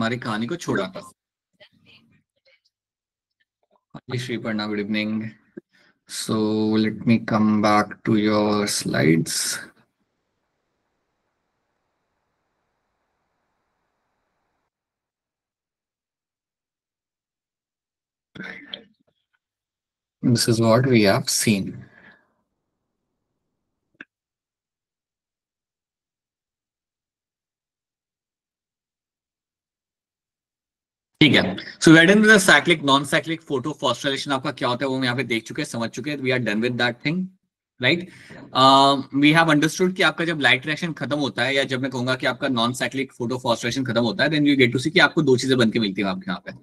हमारी कहानी को छोड़ा था। Shriparna, good evening. So let me come back to your slides. This is what we have seen. ठीक है, so we are done with the cyclic non cyclic photophosphorylation आपका क्या होता है वो हम यहाँ पे देख चुके हैं, समझ चुके हैं। We are done with that thing, right. We have understood कि आपका जब लाइट रिएक्शन खत्म होता है, या जब मैं कहूंगा कि आपका नॉन साइक्लिक फोटो फॉस्फोराइलेशन खत्म होता है, देन यू गेट टू सी कि आपको दो चीजें बनके मिलती है आपके यहाँ पे।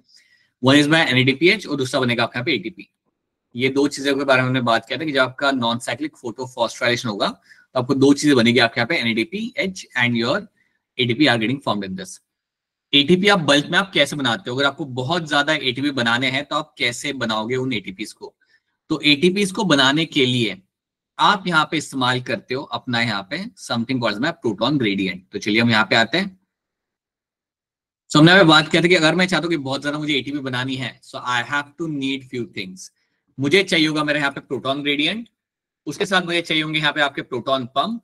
वन इज बाय NADPH और दूसरा बनेगा आपके यहाँ पे ATP। ये दो चीजों के बारे में हमने बात किया था कि जब आपका नॉन साइक्लिक फोटो फॉस्फोराइलेशन होगा तो आपको दो चीजें बनेगी आपके यहाँ पे, NADPH and your ATP are getting formed in this. ATP आप बल्क में आप कैसे बनाते हो? अगर आपको बहुत ज्यादा ATP बनाने हैं तो आप कैसे बनाओगे उन ATPs को? तो ATPs को बनाने के लिए आप यहाँ पे इस्तेमाल करते हो अपना यहाँ पे something called by proton gradient. तो चलिए हम यहाँ पे आते हैं। सो हमने यहाँ पे बात किया था कि अगर मैं चाहता हूँ कि बहुत ज्यादा मुझे ATP बनानी है, so I have to need few things. मुझे चाहिए होगा मेरे यहाँ पे प्रोटॉन ग्रेडियंट, उसके साथ मुझे चाहिए होंगे यहाँ पे आपके proton pump,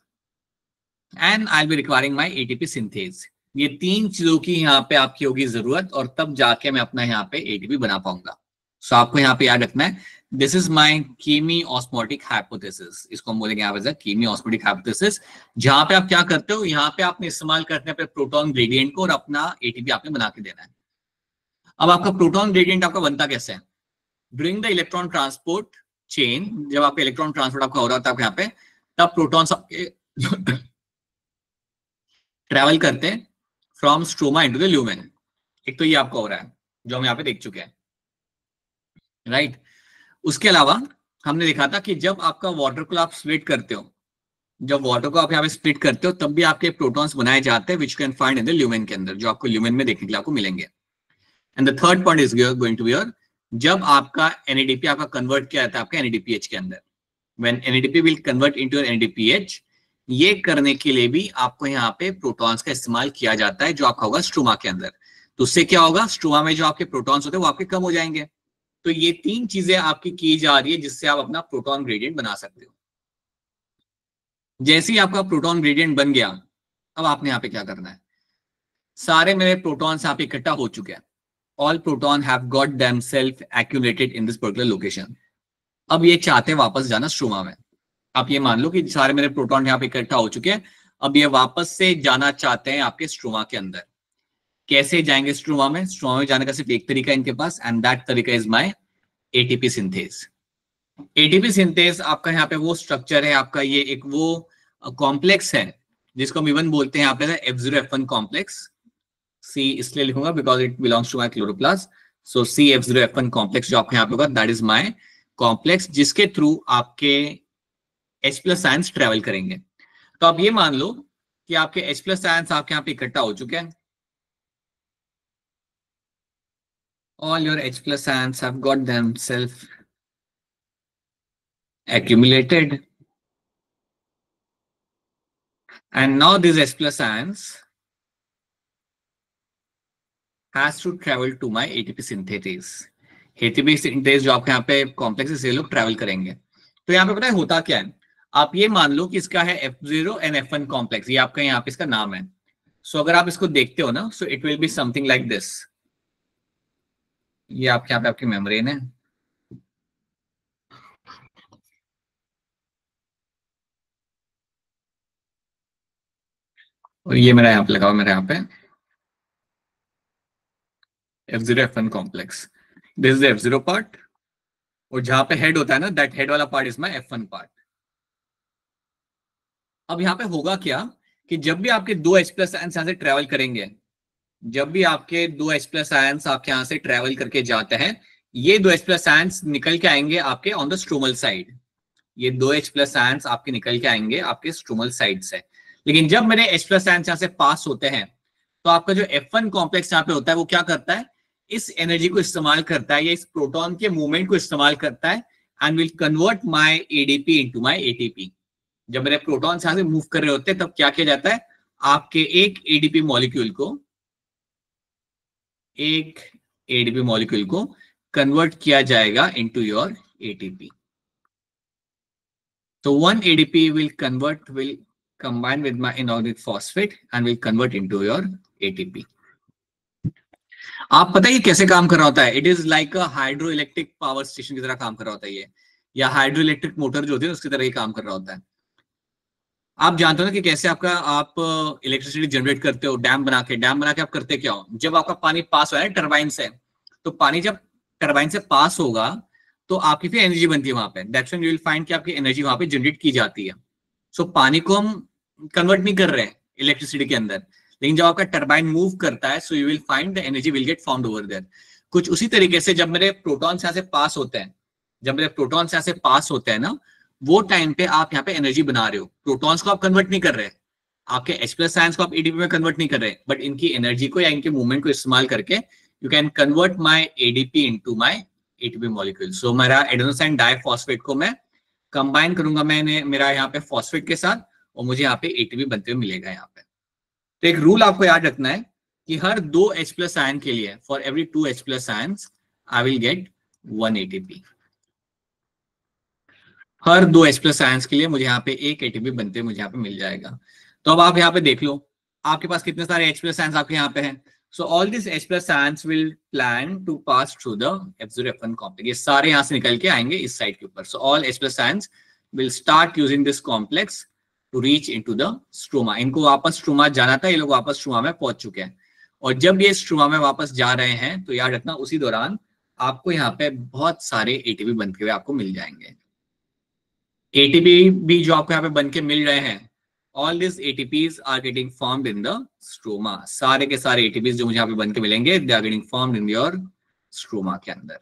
and I will be requiring my ATP synthase. ये तीन चीजों की यहाँ पे आपकी होगी जरूरत, और तब जाके मैं अपना यहाँ पे ATP बना पाऊंगा। सो आपको यहाँ पे याद रखना है, this is my chemiosmotic hypothesis. इसको हम बोलेंगे यहाँ पे कीमी ऑस्मोटिक हाइपोथेसिस, जहां पे आप क्या करते हो, यहाँ पे आपने इस्तेमाल करते हैं प्रोटॉन ग्रेडियंट को और अपना ATP आपने बना के देना है। अब आपका प्रोटॉन ग्रेडियंट आपका बनता कैसे है? During the electron transport chain, जब आपका इलेक्ट्रॉन ट्रांसपोर्ट आपका हो रहा था यहाँ पे, तब प्रोटॉन्स आपके ट्रेवल करते हैं from stroma into the lumen. एक तो ये आपका हो रहा है जो हम यहाँ पे देख चुके हैं, राइट। उसके अलावा हमने देखा था कि जब आपका वाटर को आप स्प्लिट करते हो, जब वाटर को आप यहाँ पे स्प्लिट करते हो, तब भी आपके प्रोटॉन्स बनाए जाते हैं, which can find in the lumen के अंदर, जो आपको ल्यूमेन में देखने के लिए आपको मिलेंगे। And the third point is going to be your, जब आपका NADP आपका कन्वर्ट किया जाता है आपका NADPH के अंदर, when NADP will convert into your NADPH, ये करने के लिए भी आपको यहाँ पे प्रोटॉन्स का इस्तेमाल किया जाता है, जो आपका होगा स्ट्रोमा के अंदर। तो उससे क्या होगा, स्ट्रोमा में जो आपके प्रोटॉन्स होते हैं वो आपके कम हो जाएंगे। तो ये तीन चीजें आपकी की जा रही है जिससे आप अपना प्रोटॉन ग्रेडियंट बना सकते हो। जैसे ही आपका प्रोटॉन ग्रेडियंट बन गया, अब आपने यहाँ पे क्या करना है, सारे मेरे प्रोटॉन्स यहाँ पे इकट्ठा हो चुके हैं, all proton have got themself accumulated in this particular location. अब ये चाहते हैं वापस जाना स्ट्रोमा में। आप ये मान लो कि सारे मेरे प्रोटॉन यहाँ पे इकट्ठा हो चुके हैं, अब ये वापस से जाना चाहते हैं आपके स्ट्रोमा के अंदर। कैसे जाएंगे स्ट्रोमा में? स्ट्रोमा में जाने का सिर्फ एक तरीका है इनके पास, एंड दैट तरीका is my ATP synthase. ATP synthase आपका यहाँ पे वो स्ट्रक्चर है आपका, ये एक वो कॉम्प्लेक्स है जिसको हम इवन बोलते हैं यहाँ पे F0F1 कॉम्प्लेक्स। C इसलिए लिखूंगा because it belongs to my chloroplast. So CF0F1 complex जो आपके यहाँ पे होगा, दैट इज माय कॉम्प्लेक्स, जिसके थ्रू आपके H+ आयंस ट्रेवल करेंगे। तो आप ये मान लो कि आपके H+ आयंस आपके यहाँ पे इकट्ठा हो चुके हैं। All your H+ ions have got themselves accumulated, and now these H+ ions has to travel to my ATP synthase। ATP synthase जो आपके यहाँ पे कॉम्प्लेक्स से लोग ट्रेवल करेंगे। तो यहाँ पे पता है होता क्या है, आप ये मान लो कि इसका है F0 and F1 कॉम्प्लेक्स, ये आपका यहाँ पे इसका नाम है। सो अगर आप इसको देखते हो ना, सो it will be something like this. ये आपके यहाँ पे आपकी मेम्ब्रेन है, और ये मेरा यहाँ पे लगा हुआ, मेरे यहाँ पे F0F1 complex. This is F0 part, और जहां पे हेड होता है ना, दैट हेड वाला part is my F1 part. अब यहाँ पे होगा क्या कि जब भी आपके दो H+ आयंस यहाँ से ट्रेवल करेंगे, जब भी आपके दो H+ आयंस आपके यहाँ से ट्रेवल करके जाते हैं, ये दो H+ आयंस निकल के आएंगे आपके ऑन द स्ट्रोमल साइड। ये दो H+ आयंस आपके निकल के आएंगे आपके स्ट्रोमल साइड से। लेकिन जब मेरे H+ आयंस यहाँ से पास होते हैं, तो आपका जो F1 कॉम्प्लेक्स यहाँ पे होता है वो क्या करता है, इस एनर्जी को इस्तेमाल करता है, या इस प्रोटॉन के मूवमेंट को इस्तेमाल करता है, and will convert my ADP into my ATP। जब मेरे प्रोटॉन यहाँ से मूव कर रहे होते हैं, तब क्या किया जाता है, आपके एक ADP मॉलिक्यूल को एक एडीपी मॉलिक्यूल को कन्वर्ट किया जाएगा into your ATP. So one ADP will combine with my inorganic phosphate and will convert into your ATP. आप पता है ये कैसे काम कर रहा होता है? It is like a hydro electric power station की तरह काम कर रहा होता है ये, या हाइड्रो इलेक्ट्रिक मोटर जो होती है उसकी तरह ये काम कर रहा होता है. आप जानते हो ना कि कैसे आप इलेक्ट्रिसिटी जनरेट करते हो डैम बना के आप करते क्या हो? जब आपका पानी पास हो रहा है टरबाइन से, तो पानी जब टरबाइन से पास होगा तो आपकी फिर एनर्जी बनती है वहां पे. That's when you will find कि आपकी एनर्जी वहां पे जनरेट की जाती है. सो पानी को हम कन्वर्ट नहीं कर रहे हैं इलेक्ट्रिसिटी के अंदर, लेकिन जब आपका टरबाइन मूव करता है so you will find the energy will get found over there. कुछ उसी तरीके से जब मेरे प्रोटॉन्स यहाँ से पास होते हैं, ना, वो टाइम पे आप यहाँ पे एनर्जी बना रहे हो. प्रोटॉन्स को आप कन्वर्ट नहीं कर रहे, आपके H+ आयंस को आप एडीपी में कन्वर्ट नहीं कर रहे, बट इनकी एनर्जी को या इनके मूवमेंट को इस्तेमाल करके you can convert my ADP into my ATP molecule. So मेरा एडेनोसाइन डाइफॉस्फेट को मैं कंबाइन करूंगा मैंने मेरा यहाँ पे फॉस्फेट के साथ, और मुझे यहाँ पे एटीपी बनते हुए मिलेगा यहाँ पे. तो एक रूल आपको याद रखना है कि हर 2 H+ आयन के लिए, for every 2 H+ ions I will gate 1 ATP. Her 2 H+ ions के लिए मुझे यहाँ पे 1 एटीपी बनते मुझे यहाँ पे मिल जाएगा. तो अब आप यहाँ पे देख लो आपके पास कितने सारे H+ आयंस आपके यहाँ पे हैं. So all this H+ ions will plan to pass through the F0 F1 complex. ये सारे यहाँ से निकल के आएंगे इस साइड के ऊपर. So all H+ ions will start using this complex to reach into the stroma. इनको वापस स्ट्रोमा जाना था, ये लोग वापस स्ट्रोमा में पहुंच चुके हैं. और जब ये स्ट्रोमा में वापस जा रहे हैं तो याद रखना उसी दौरान आपको यहाँ पे बहुत सारे एटीपी बनते हुए आपको मिल जाएंगे. एटीपी भी जो आपको यहाँ पे बन के मिल रहे हैं, all this ATPs are getting formed in the stroma. सारे के सारे एटीपीज जो मुझे यहाँ पे बन के मिलेंगे they are getting formed in your stroma के अंदर.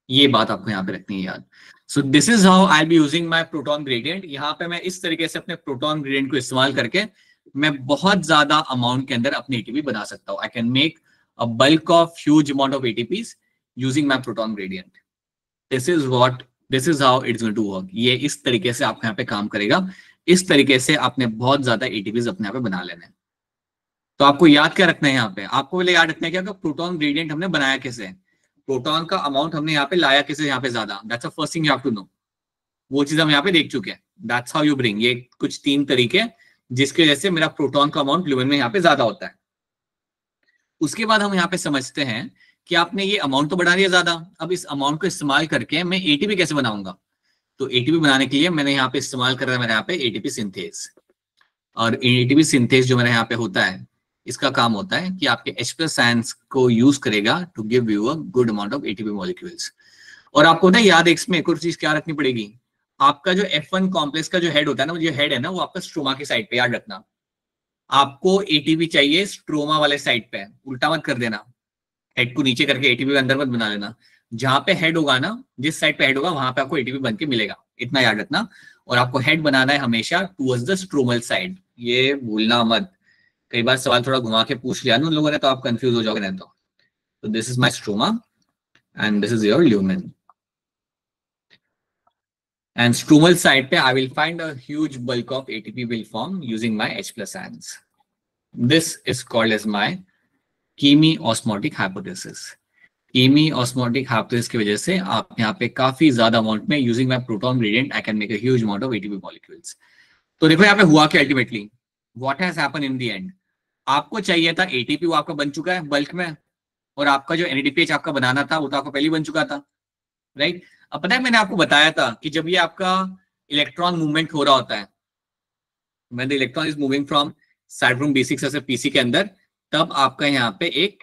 ये बात आपको यहाँ पे रखनी है याद. So this is how I be using my proton gradient. यहाँ पे मैं इस तरीके से अपने प्रोटॉन ग्रेडियंट को इस्तेमाल करके मैं बहुत ज्यादा अमाउंट के अंदर अपनी एटीपी बना सकता हूँ. I can make a bulk of huge amount of ATPs using my proton gradient. This is how it's going to work. ये इस तरीके से आपको यहाँ पे काम करेगा. इस तरीके से आपने बहुत ज्यादा एटीपीज अपने यहाँ पे बना लेने. तो आपको याद क्या रखना है यहाँ पे? आपको पहले याद रखना है क्या प्रोटॉन ग्रेडियंट हमने बनाया कैसे, प्रोटॉन का अमाउंट हमने यहाँ पे लाया कैसे यहाँ पे ज्यादा. That's the first thing you have to know. वो चीज हम यहाँ पे देख चुके हैं. That's how you bring. ये कुछ 3 तरीके जिसकी वजह से मेरा प्रोटॉन का अमाउंट ल्यूमेन में यहाँ पे ज्यादा होता है. उसके बाद हम यहाँ पे समझते हैं कि आपने ये अमाउंट तो बढ़ा दिया ज्यादा, अब इस अमाउंट को इस्तेमाल करके मैं एटीपी कैसे बनाऊंगा. तो एटीपी बनाने के लिए मैंने यहाँ पे इस्तेमाल कर रहा है मेरे यहाँ पे एटीपी सिंथेज. और एटीपी सिंथेज जो मेरे यहाँ पे होता है, इसका काम होता है कि आपके H+ आयंस को यूज करेगा to give you a good amount of ATP molecules. और आपको ना याद है इसमें एक और चीज क्या रखनी पड़ेगी. आपका जो F1 कॉम्प्लेक्स का जो हेड होता है ना, जो हेड है ना, वो आपका स्ट्रोमा की साइड पे. याद रखना आपको एटीपी चाहिए स्ट्रोमा वाले साइड पे. उल्टा मत कर देना, हेड को नीचे करके एटीपी के अंदर मत बना लेना. जहां पे हेड होगा ना, जिस साइड पे हेड होगा वहां पे आपको एटीपी बन के मिलेगा. इतना याद रखना. और आपको हेड बनाना है हमेशा टुवर्ड्स द स्ट्रोमल साइड. ये भूलना मत. कई बार सवाल थोड़ा घुमा के पूछ लिया ना उन लोगों ने, तो आप कंफ्यूज हो जाओगे नहीं तो this is my stroma and this is your lumen. And stromal side पे I will find a huge bulk of ATP will form using my H+ ions. This is called as my chemiosmotic hypothesis. Chemiosmotic hypothesis की वजह से आप यहाँ पे काफी ज्यादा amount में using my proton gradient I can make a huge amount of ATP molecules. तो देखो यहाँ पे हुआ क्या ultimately, what has happened in the end. आपको चाहिए था एटीपी, वो आपका बन चुका है बल्क में. और आपका जो एनएडीपीएच आपका बनाना था वो तो आपका पहले ही बन चुका था, राइट. अब पता है मैंने आपको बताया था कि जब ये आपका इलेक्ट्रॉन मूवमेंट हो रहा होता है, when the electron is moving from cytochrome B6 से PC के अंदर, तब आपका यहाँ पे एक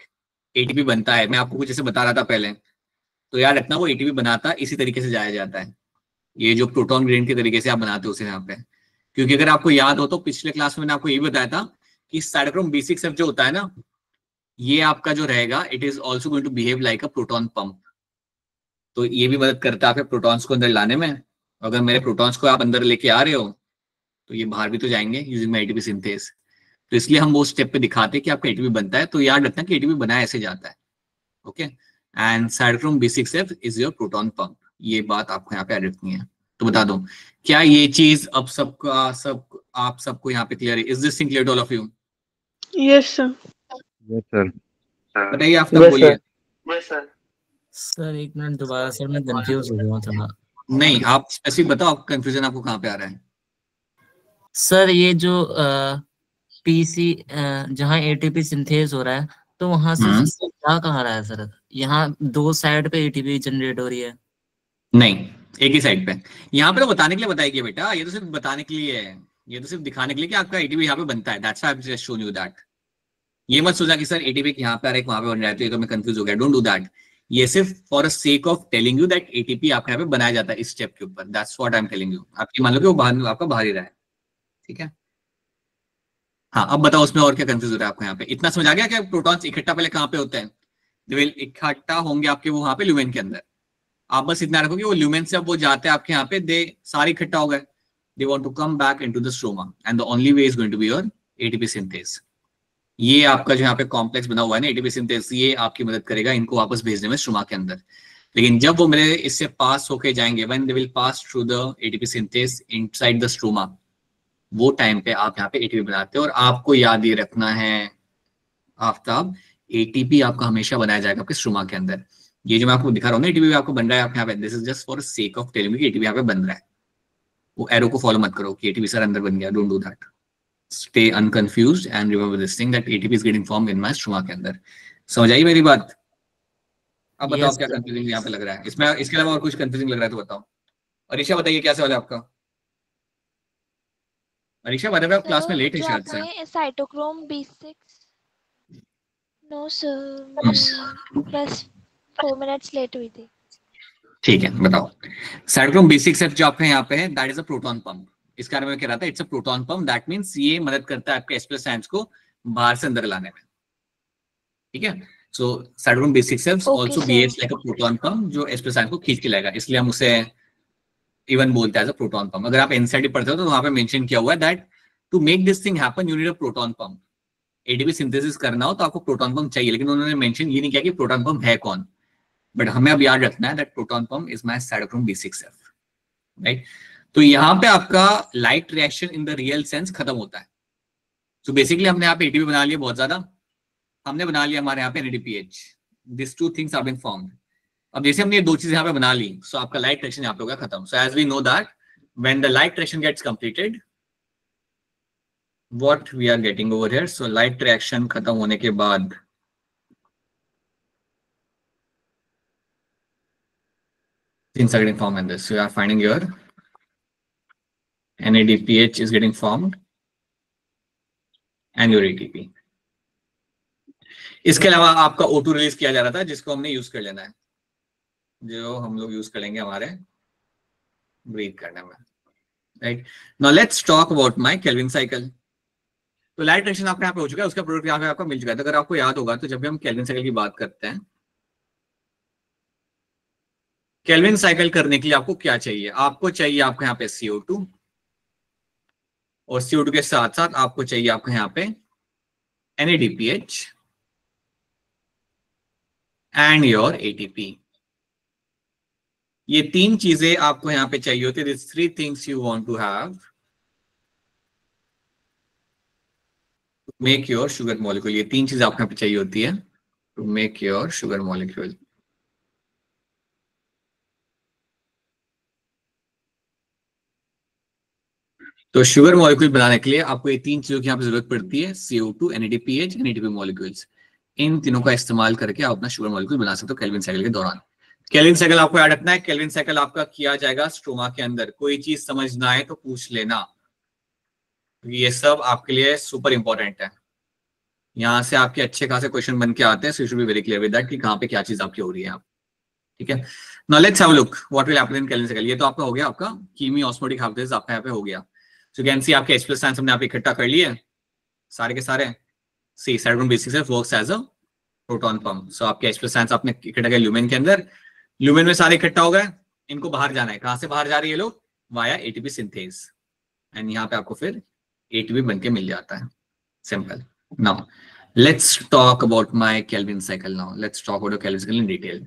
एटीपी बनता है. मैं आपको कुछ ऐसे बता रहा था पहले, तो याद रखना वो एटीपी बनाता इसी तरीके से जाया जाता है. ये जो प्रोटॉन ग्रेडियंट के तरीके से आप बनाते हो उसे यहाँ पे. क्योंकि अगर आपको याद हो तो पिछले क्लास में मैंने आपको ये बताया था कि साइटोक्रोम B6F जो होता है ना, ये आपका जो रहेगा it is also going to behave like a proton pump. तो ये भी मदद करता है आपके प्रोटॉन्स को अंदर लाने में. अगर मेरे प्रोटॉन्स को आप अंदर लेके आ रहे हो तो ये बाहर भी तो जाएंगे यूजिंग माय एटीपी सिंथेस. तो इसलिए हम वो स्टेप पे दिखाते हैं कि आपका एटीपी बनता है. तो याद रखना कि एटीपी बनाया ऐसे जाता है. Okay. And cytochrome B6F is your proton pump. ये बात आपको यहाँ पे याद रखनी है. तो बता दो क्या ये चीज अब आप सबको यहाँ पे क्लियर है? Is this thing clear to all of you? Yes sir. Yes sir. बताइए आफ्ताब, यस बोलिए। सर। सर एक मिनट दोबारा सर, मैं कंफ्यूज हो गया था। नहीं, आप स्पेसिफिक बताओ, आप कंफ्यूजन आपको कहाँ पे आ रहा है? सर ये जो पीसी जहाँ एटीपी सिंथेस हो रहा है, तो वहां से हम्म जा कहाँ रहा है सर? यहाँ दो साइड पे एटीपी जनरेट हो रही है। नहीं, एक ही साइड पे। यहाँ पे तो बताने के लिए बताएगी बेटा, ये तो सिर्फ बताने के लिए है। ये तो सिर्फ दिखाने के लिए कि आपका एटीपी यहाँ पे बनता है, that's why I just shown you that. ये मत सोचा कि सर एटीपी यहाँ पे आ रहा है वहां पे बन रहा है तो ये तो मैं कंफ्यूज हो गया, डोंट डू दैट। ये सिर्फ for a sake of telling you that ATP आपके यहाँ पे बनाया जाता है इस स्टेप के ऊपर, that's what I am telling you. आप ये मान लो कि वो बाहर आपका बाहर ही रहा है, ठीक है। हाँ, अब बताओ उसमें और क्या कंफ्यूज हो रहा है आपको? यहाँ पे इतना समझ आ गया कि प्रोटॉन्स इकट्ठा पहले कहाँ पे होते हैं? दे विल इकट्ठा होंगे आपके वहां पे ल्यूमेन के अंदर। आप बस इतना रखो कि वो ल्यूमेन से अब वो जाते हैं आपके यहाँ पे, दे सारे इकट्ठा हो गए, they want to come back into the stroma and the only way is going to be your ATP synthase. ये आपका जो यहाँ पे कॉम्प्लेक्स बना हुआ है ना एटीपी सिंथेस, ये आपकी मदद करेगा इनको वापस भेजने में स्ट्रोमा के अंदर। लेकिन जब वो मेरे इससे पास होके जाएंगे, when they will pass through the ATP synthase inside the stroma, वो टाइम पे आप यहाँ पे एटीपी बनाते हो। और आपको याद ये रखना है आफ्ताब, एटीपी आपका हमेशा बनाया जाएगा आपके स्ट्रोमा के अंदर। ये जो मैं आपको दिखा रहा हूँ ना एटीपी आपको बन रहा है आप यहाँ पे, this is just for sake of telling कि एटीपी यहाँ पे बन रहा है। वो एरो को फॉलो मत करो कि एटीपी सर अंदर बन गया, don't do that. Stay unconfused and remember this thing that ATP is getting form in my stomach के अंदर। समझ आई मेरी बात? अब बताओ यस क्या कंफ्यूजिंग यहाँ पे लग रहा है इसमें, इसके अलावा और कुछ कंफ्यूजिंग लग रहा है तो बताओ। अरीशा बताइए क्या सवाल है आपका? अरीशा बताइए, आप क्लास में सर लेट है जो शायद से। आपने साइटोक्रोम B6, नो सर मैं बस 4 मिनट्स लेट हुई थी। ठीक है, बताओ। साइटोक्रोम B6F जो आपके यहाँ पे है, that is a proton pump. इसके बारे में कह रहा था, it's a proton pump, that means ये मदद करता है आपके S+ आयंस को बाहर से अंदर लाने में, ठीक है। So cytochrome B6F okay also sir. Behaves like a proton pump जो S+ आयंस को खींच के लाएगा, इसलिए हम उसे इवन बोलता है एज अ प्रोटॉन पंप। अगर आप एनसीईआरटी पढ़ते हो तो वहां पे मेंशन किया हुआ है that to make this thing happen you need a proton pump. ATP synthesis करना हो तो आपको प्रोटॉन पंप चाहिए, लेकिन उन्होंने मेंशन ये नहीं किया कि प्रोटॉन पंप है कौन। बट हमें अब याद रखना है that proton pump is my cytochrome B6F, right. तो यहाँ पे आपका light reaction in the real sense खत्म होता है। सो बेसिकली हमने यहाँ पे एटीपी बना लिया बहुत ज्यादा, हमने बना लिया हमारे यहाँ पे NADPH, this two things have been formed. अब जैसे हमने ये दो चीजें यहाँ पे बना ली, सो आपका लाइट रिएक्शन यहाँ पे हो गया खत्म। So as we know that when the light reaction gets completed, what we are getting over here, so light reaction खत्म होने के बाद things are getting formed in this, so you are finding your NADPH is getting formed and your ATP। इसके अलावा आपका O2 release किया जा रहा था जिसको हमने यूज कर लेना है, जो हम लोग यूज करेंगे हमारे ब्रीथ करने में, right. Now let's talk about my Calvin cycle. तो लाइट रिएक्शन आपका यहाँ पे हो चुका है, उसका प्रोडक्ट यहाँ पे आपको मिल चुका है। तो अगर आपको याद होगा तो जब भी हम केल्विन साइकिल की बात करते हैं, केल्विन साइकिल करने के लिए आपको क्या चाहिए? आपको चाहिए आपको यहाँ पे CO2, और CO2 के साथ साथ आपको चाहिए आपको यहाँ पे NADPH एंड योर ATP। ये तीन चीजें आपको यहाँ पे चाहिए होती है, this three things you want to have make your sugar molecule. ये तीन चीजें आपको यहाँ पे चाहिए होती है to make your sugar molecule. तो शुगर मॉलिक्यूल बनाने के लिए आपको ये तीन चीजों की यहाँ पे जरूरत पड़ती है, CO2, NADPH and ATP molecules. इन तीनों का इस्तेमाल करके आप अपना शुगर मॉलिक्यूल बना सकते हो केल्विन साइकिल के दौरान। केल्विन साइकिल आपको याद रखना है, केल्विन साइकिल आपका किया जाएगा स्ट्रोमा के अंदर। कोई चीज समझना है तो पूछ लेना, ये सब आपके लिए सुपर इंपॉर्टेंट है। यहाँ से आपके अच्छे खासे क्वेश्चन बन के आते हैं, so you should be very clear with that कि कहाँ पे क्या चीज आपकी हो रही है आप, ठीक है। Now let's have a look what will happen in Calvin cycle. ये तो आपका हो गया, आपका कीमी ऑस्मोटिक हाइब्रिड आपका यहाँ पे हो गया। सो कैन सी आपके H+ आयंस हमने आप इकट्ठा कर लिए सारे के सारे। सी cytochrome B6F works as a proton pump. So आपके H+ आयंस आपने इकट्ठा किया ल्यूमेन के अंदर, ल्यूमेन में सारे इकट्ठा हो गए, इनको बाहर जाना है। कहां से बाहर जा रही है लोग? वाया ATP सिंथेस, एंड यहाँ पे आपको फिर ATP बन के मिल जाता है, simple. Now let's talk about my Kelvin cycle now. Let's talk about the Kelvin cycle in detail.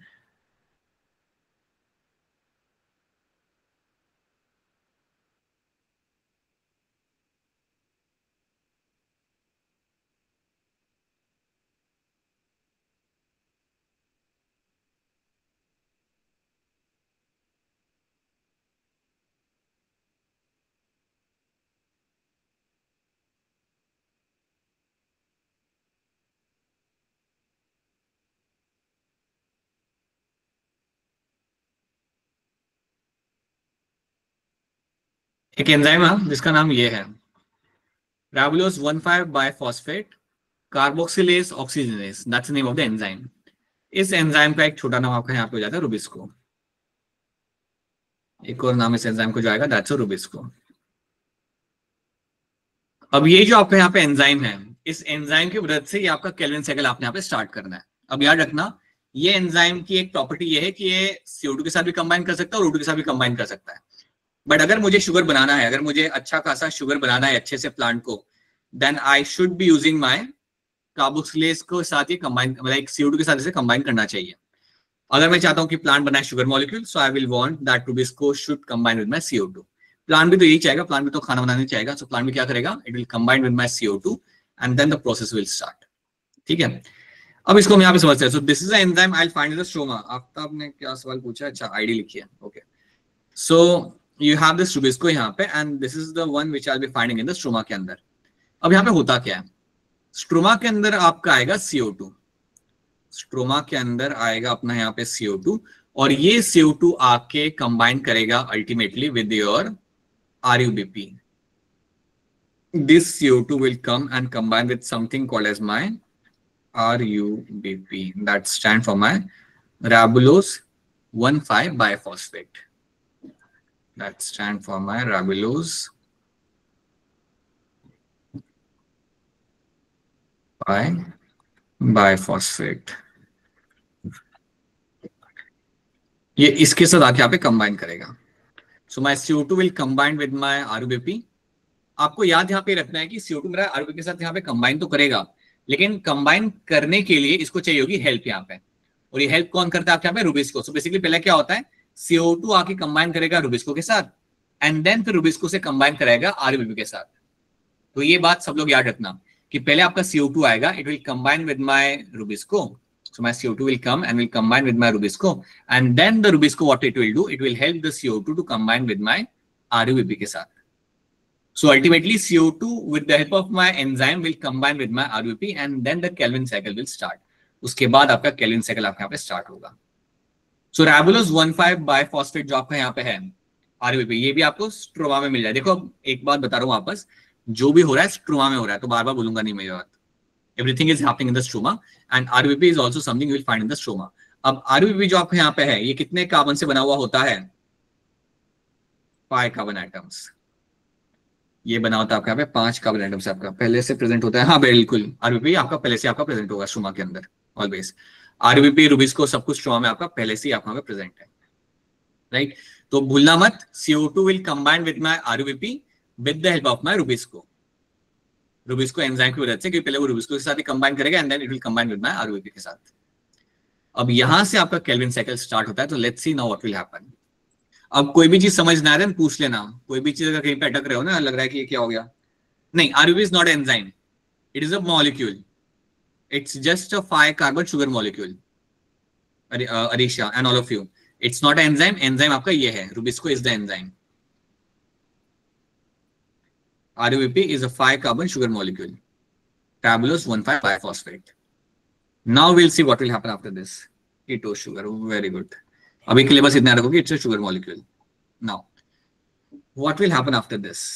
एक एंजाइम है जिसका नाम ये है राबुलोज 1,5 biphosphate carboxylase oxygenase, that's the name of the enzyme. इस एंजाइम का एक छोटा नाम आपका यहाँ पे हो जाता है रुबिस्को। एक और नाम इस एंजाइम को जाएगा, दैट्स रुबिस्को। अब ये जो आपका यहाँ पे एंजाइम है, इस एंजाइम की मदद से ये आपका केल्विन साइकिल आपने यहाँ पे स्टार्ट करना है। अब याद रखना ये एंजाइम की एक प्रॉपर्टी ये है कि ये CO2 के साथ भी कंबाइन कर सकता है और O2 के साथ भी कंबाइन कर सकता है। बट अगर मुझे शुगर बनाना है, अगर मुझे अच्छा खासा शुगर बनाना है अच्छे से प्लांट को, then I should be using my carboxylase को साथ ही कंबाइन, मतलब CO2 के साथ इसे कंबाइन करना चाहिए। अगर मैं चाहता हूं कि प्लांट बनाए sugar molecule, so I will want that Rubisco should combine with my CO2। Plant भी तो यही चाहेगा, प्लांट भी तो खाना बनाने चाहेगा, सो प्लांट भी क्या करेगा, it will combine with my CO2 and then the process will start. ठीक है, अब इसको हम यहाँ पे समझते हैं। So this is the enzyme I will find in the stroma. Aftab ने क्या सवाल पूछा, अच्छा आईडी लिखिए। Okay, so you have this rubisco यहाँ पे and this is the one which I will be finding in the stroma के अंदर। अब यहाँ पे होता क्या है, स्ट्रोमा के अंदर आपका आएगा CO2, स्ट्रोमा के अंदर आएगा अपना यहाँ पे CO2 और ये CO2 आके कंबाइन करेगा ultimately with your RUBP। This CO2 will come and combine with something called as my RUBP, that stand for my Rabulose 1,5 biphosphate. That stand for my Rabulose biphosphate. ये इसके साथ आके यहाँ पे कंबाइन करेगा। So my CO2 will combine with my RUBP. आपको याद यहाँ पे रखना है कि CO2 मेरा RUBP के साथ यहाँ पे कंबाइन तो करेगा, लेकिन कंबाइन करने के लिए इसको चाहिए होगी हेल्प यहाँ पे, और ये हेल्प कौन करता है आपके यहाँ पे, रुबिस्को। सो बेसिकली पहले क्या होता है, CO2 आके कंबाइन करेगा रुबिस्को के साथ एंड देन फिर रुबिस्को से कंबाइन कराएगा RUBP के साथ। तो ये बात सब लोग याद रखना कि पहले आपका CO2 आएगा, it will combine with my Rubisco. So my CO2 will come and will combine with my Rubisco, and then the Rubisco what it will do, it will help the CO2 to combine with my RUBP के साथ. So ultimately CO2 with the help of my enzyme will combine with my RUBP and then the Kelvin cycle will start. उसके बाद आपका Kelvin cycle आपके यहाँ पे start होगा. So Rabulose 1,5 biphosphate जो आपका यहाँ पे है RUBP, ये भी आपको स्ट्रोमा में मिल जाए। देखो एक बात बता रहा हूँ वापस, जो भी हो रहा है स्ट्रोमा में हो रहा है, तो बार बार बोलूंगा नहीं मेरी बात। Everything is happening in the stroma and RUBP is also something you will find in the stroma. अब RUBP जो आपके यहाँ पे है, ये कितने कार्बन से बना हुआ होता है? 5 कार्बन एटम्स। ये बना होता है आपके यहाँ पे 5 कार्बन एटम से आपका पहले से प्रेजेंट होता है। हाँ बिल्कुल, RUBP आपका पहले से आपका प्रेजेंट होगा स्ट्रोमा के अंदर ऑलवेज। RUBP, रुबिस्को सब कुछ स्ट्रोमा में आपका पहले से आपका प्रेजेंट है, राइट? तो भूलना मत, CO2 will combine with my RUBP with the help of my rubisco. Rubisco enzyme की वजह से, क्योंकि पहले वो रुबिस्को के साथ ही कंबाइन करेगा and then it will combine with my RUBP के साथ। अब यहां से आपका केल्विन साइकिल स्टार्ट होता है। तो let's see now what will happen. अब कोई भी चीज समझ ना आ रहा है पूछ लेना, कोई भी चीज अगर कहीं पे अटक रहे हो ना, लग रहा है कि ये क्या हो गया, नहीं, RUBP is not enzyme, it is a molecule, it's just a 5 carbon sugar molecule. Arisha and all of you, it's not enzyme, enzyme आपका ये है, Rubisco is the enzyme. RUBP is a 5 carbon sugar molecule. Rabulose 1,5 biphosphate. Now we'll see what will happen after this. Ketose sugar, very good. अभी के लिए बस इतना रखोगे, it's a sugar molecule. Now, what will happen after this?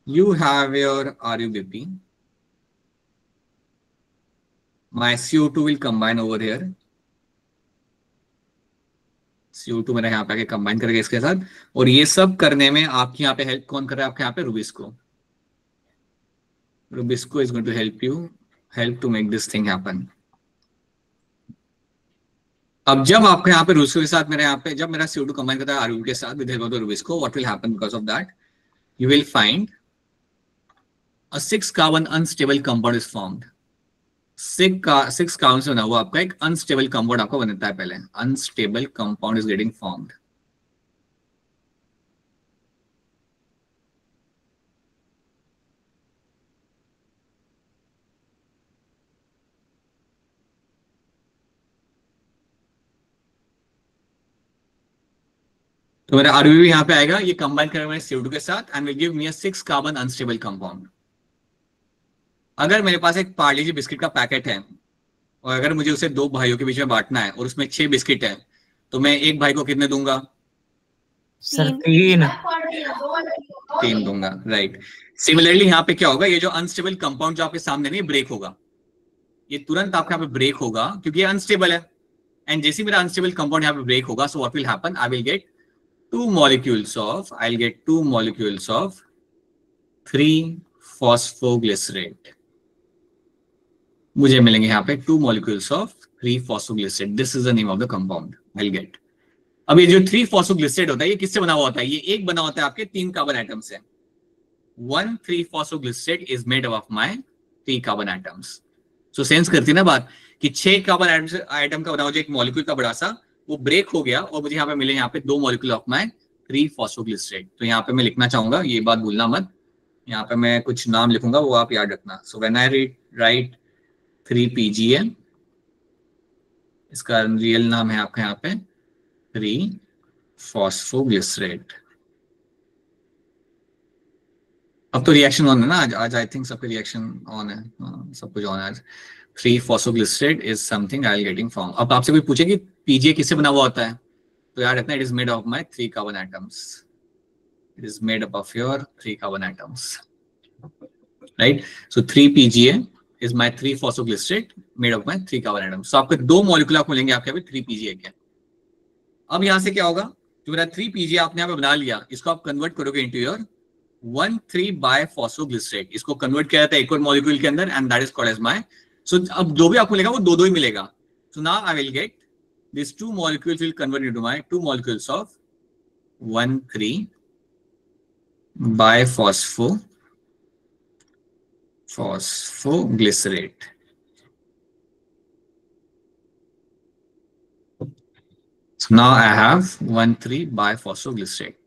You have your RUBP. My CO2 will combine over here. CO2 मेरा यहाँ पे आके कंबाइन करेगा इसके साथ, और ये सब करने में आपकी यहाँ पे हेल्प कौन कर रहा है? आपके यहाँ पे rubisco. Rubisco is going to help to make this thing happen. अब जब आपके यहाँ पे रुबिस्को के साथ मेरे यहाँ पे, जब मेरा CO2 कंबाइन करता है RUBP के साथ with help of the Rubisco, what will happen because of that, you will find a 6 carbon unstable compound is formed. 6 carbon से बना हुआ आपका एक अनस्टेबल कंपाउंड आपको बनता है, पहले unstable compound is getting formed. तो मेरा RUBP यहाँ पे आएगा, ये कंबाइन करेगा मेरे CO2 के साथ and will give me a 6 carbon unstable compound. अगर मेरे पास एक पार्ले जी बिस्किट का पैकेट है और अगर मुझे उसे 2 भाइयों के बीच में बांटना है और उसमें 6 बिस्किट है, तो मैं एक भाई को कितने दूंगा? सर 3। 3 दूंगा, राइट। सिमिलरली यहाँ पे क्या होगा, ये जो अनस्टेबल कंपाउंड जो आपके सामने नहीं ब्रेक होगा, ये तुरंत आपके यहाँ पे ब्रेक होगा क्योंकि ये अनस्टेबल है। एंड जैसे मेरा अनस्टेबल कंपाउंड यहाँ पे ब्रेक होगा, so what will happen, I will gate 2 molecules of, I'll get 2 molecules of 3-phosphoglycerate। मुझे मिलेंगे यहाँ पे 2 molecules of 3-phosphoglycerate। This is the name of the compound I'll get। अब ये जो 3-phosphoglycerate होता है, ये किससे बना हुआ होता है? ये एक बना होता है आपके 3 कार्बन एटम से। 1 3-phosphoglycerate is made up of my 3 carbon atoms. So sense करती है ना बात कि 6 कार्बन एटम का बना हुआ जो एक मॉलिक्यूल का बड़ा सा, वो ब्रेक हो गया और मुझे यहाँ पे मिले यहाँ पे 2 मॉलिक्यूल ऑफ माय 3-phosphoglycerate। तो यहाँ पे मैं लिखना चाहूंगा, ये बात भूलना मत, यहाँ पे मैं कुछ नाम लिखूंगा, वो आप याद रखना। So when I right 3PGA, इसका रियल नाम है आपका यहाँ पे 3-phosphoglycerate। अब तो रिएक्शन ऑन है ना आज आई थिंक सबके रिएक्शन ऑन है, सब कुछ ऑन है आज। 3-phosphoglycerate is something I'll getting from। अब आपसे कोई पूछे कि PGA किससे बना हुआ होता है, तो याद रखना, it is made of my 3 carbon atoms. It is made up of your 3 carbon atoms, right? So 3PGA is my 3-phosphoglycerate made of my 3 carbon atoms. So आपके 2 मॉलिक्यूल आपको मिलेंगे आपके यहाँ पे 3PGA के। अब यहाँ से क्या होगा, जो मेरा 3PGA आपने यहाँ पे बना लिया, इसको आप कन्वर्ट करोगे into your 1,3-biphosphoglycerate। इसको कन्वर्ट किया जाता है एक और मॉलिक्यूल के अंदर, and that is called as my. So अब जो भी आपको मिलेगा वो 2-2 ही मिलेगा। So now I will get this 2 molecules will convert into my 2 molecules of 1,3-biphosphoglycerate। So now I have 1,3-biphosphoglycerate।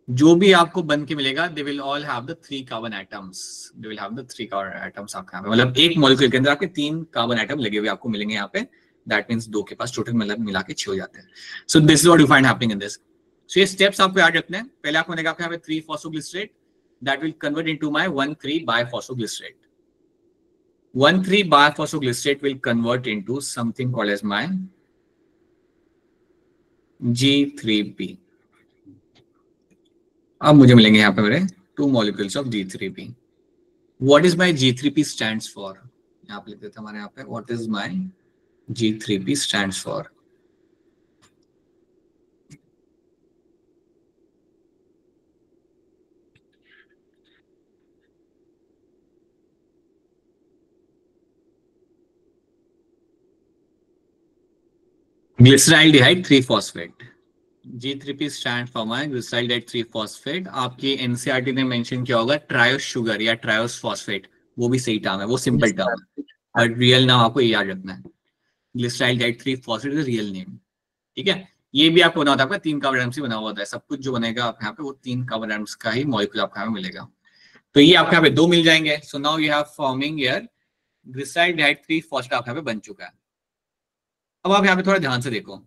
जो भी आपको बन के मिलेगा, they will all have the 3 carbon atoms. They will have the 3 carbon atoms आपके यहाँ पे, मतलब एक मॉलिक्यूल के अंदर आपके 3 कार्बन एटम लगे हुए आपको मिलेंगे यहाँ पे। दैट मींस 2 के पास टोटल मतलब मिला के 6 हो जाते हैं। So this is what you find happening in this. So ये स्टेप्स आपको याद रखने हैं। पहले आपको मिलेगा आपके यहाँ पे 3-phosphoglycerate, that will convert into my 1,3-biphosphoglycerate। 1,3-biphosphoglycerate will convert into something called as my G3P। अब मुझे मिलेंगे यहाँ पे मेरे 2 molecules of G3P। What is my G3P stands for? यहाँ पे लिख देते हैं हमारे यहाँ पे, what is my G3P stands for? Glyceraldehyde 3-phosphate। G3P stands for my glyceraldehyde 3-phosphate। आपकी एनसीईआरटी ने मेंशन किया होगा ट्रायोस शुगर या ट्रायोस फॉस्फेट, वो भी सही टर्म है, वो सिंपल टर्म है, बट रियल नाम आपको ये याद रखना है। ग्लिसराइल्डिहाइड 3-phosphate इज रियल नेम, ठीक है। ये भी आपको बना होता है आपका 3 कार्बन एटम से बना हुआ होता है। सब कुछ जो बनेगा आप यहाँ पे वो 3 कार्बन एटम्स का ही मॉलिक्यूल आपको यहाँ पे मिलेगा। तो ये आपके यहाँ पे 2 मिल जाएंगे। So now you have forming here glyceraldehyde 3-phosphate आपके यहाँ पे बन चुका है। अब आप यहाँ पे थोड़ा ध्यान से देखो,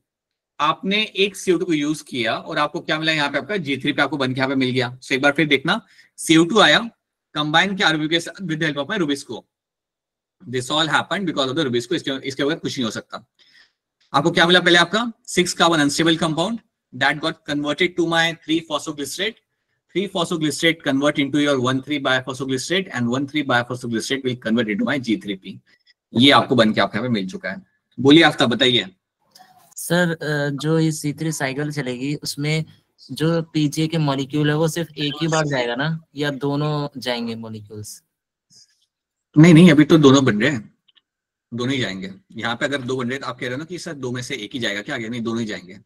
आपने एक CO2 को यूज किया और आपको क्या मिला यहाँ पे, आपका G3P आपको बन के यहाँ पे मिल गया। सो एक बार फिर देखना, CO2 आया, कंबाइन किया RBP के साथ with the help of my Rubisco. This all happened because of the Rubisco. इसके बगैर कुछ नहीं हो सकता। आपको क्या मिला, पहले आपका 6 carbon unstable compound that got converted to my 3-phosphoglycerate। 3-phosphoglycerate convert into your 1,3-biphosphoglycerate and 1,3-biphosphoglycerate will convert into my G3P। ये आपको बन के आपके यहाँ पे मिल चुका है। बोलिए आफ्ताब, बताइए। सर जो ये C3 साइकिल चलेगी उसमें जो पीजे के मॉलिक्यूल है वो सिर्फ एक ही बार जाएगा ना, या दोनों जाएंगे मॉलिक्यूल्स? नहीं, अभी तो दोनों बन रहे हैं, दोनों ही जाएंगे। यहाँ पे अगर 2 बन रहे हैं तो आप कह रहे हो ना कि सर 2 में से एक ही जाएगा क्या आगे? नहीं, दोनों ही जाएंगे।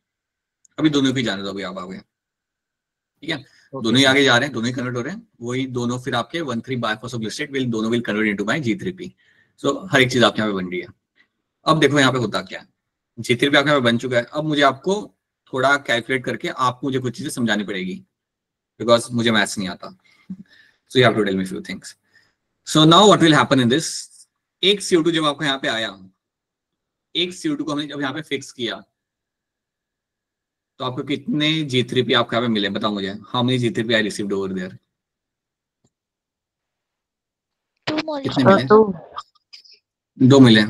अभी दोनों ही जाने दो, अभी आप आ गए, ठीक है। दोनों ही आगे जा रहे हैं, दोनों ही कन्वर्ट हो रहे हैं, वही दोनों फिर आपके 1,3-biphosphoglycerate विल दोनों will convert into my G3P। सो हर एक चीज आपके यहाँ पे बन रही है। अब देखो यहाँ पे होता क्या है, G3P आपके यहाँ पे बन चुका है। अब मुझे आपको थोड़ा कैलकुलेट करके आपको मुझे कुछ चीजें समझानी पड़ेगी, बिकॉज मुझे मैथ्स नहीं आता। So you have to tell me few things. So now what will happen in this, एक CO2 जब आपको यहाँ पे आया, एक CO2 को हमने जब यहाँ पे फिक्स किया, तो आपको कितने G3P आपको यहाँ पे मिले, बताओ मुझे। How many G3P I received over there? 2 कितने molecules। मिले? 2 मिले।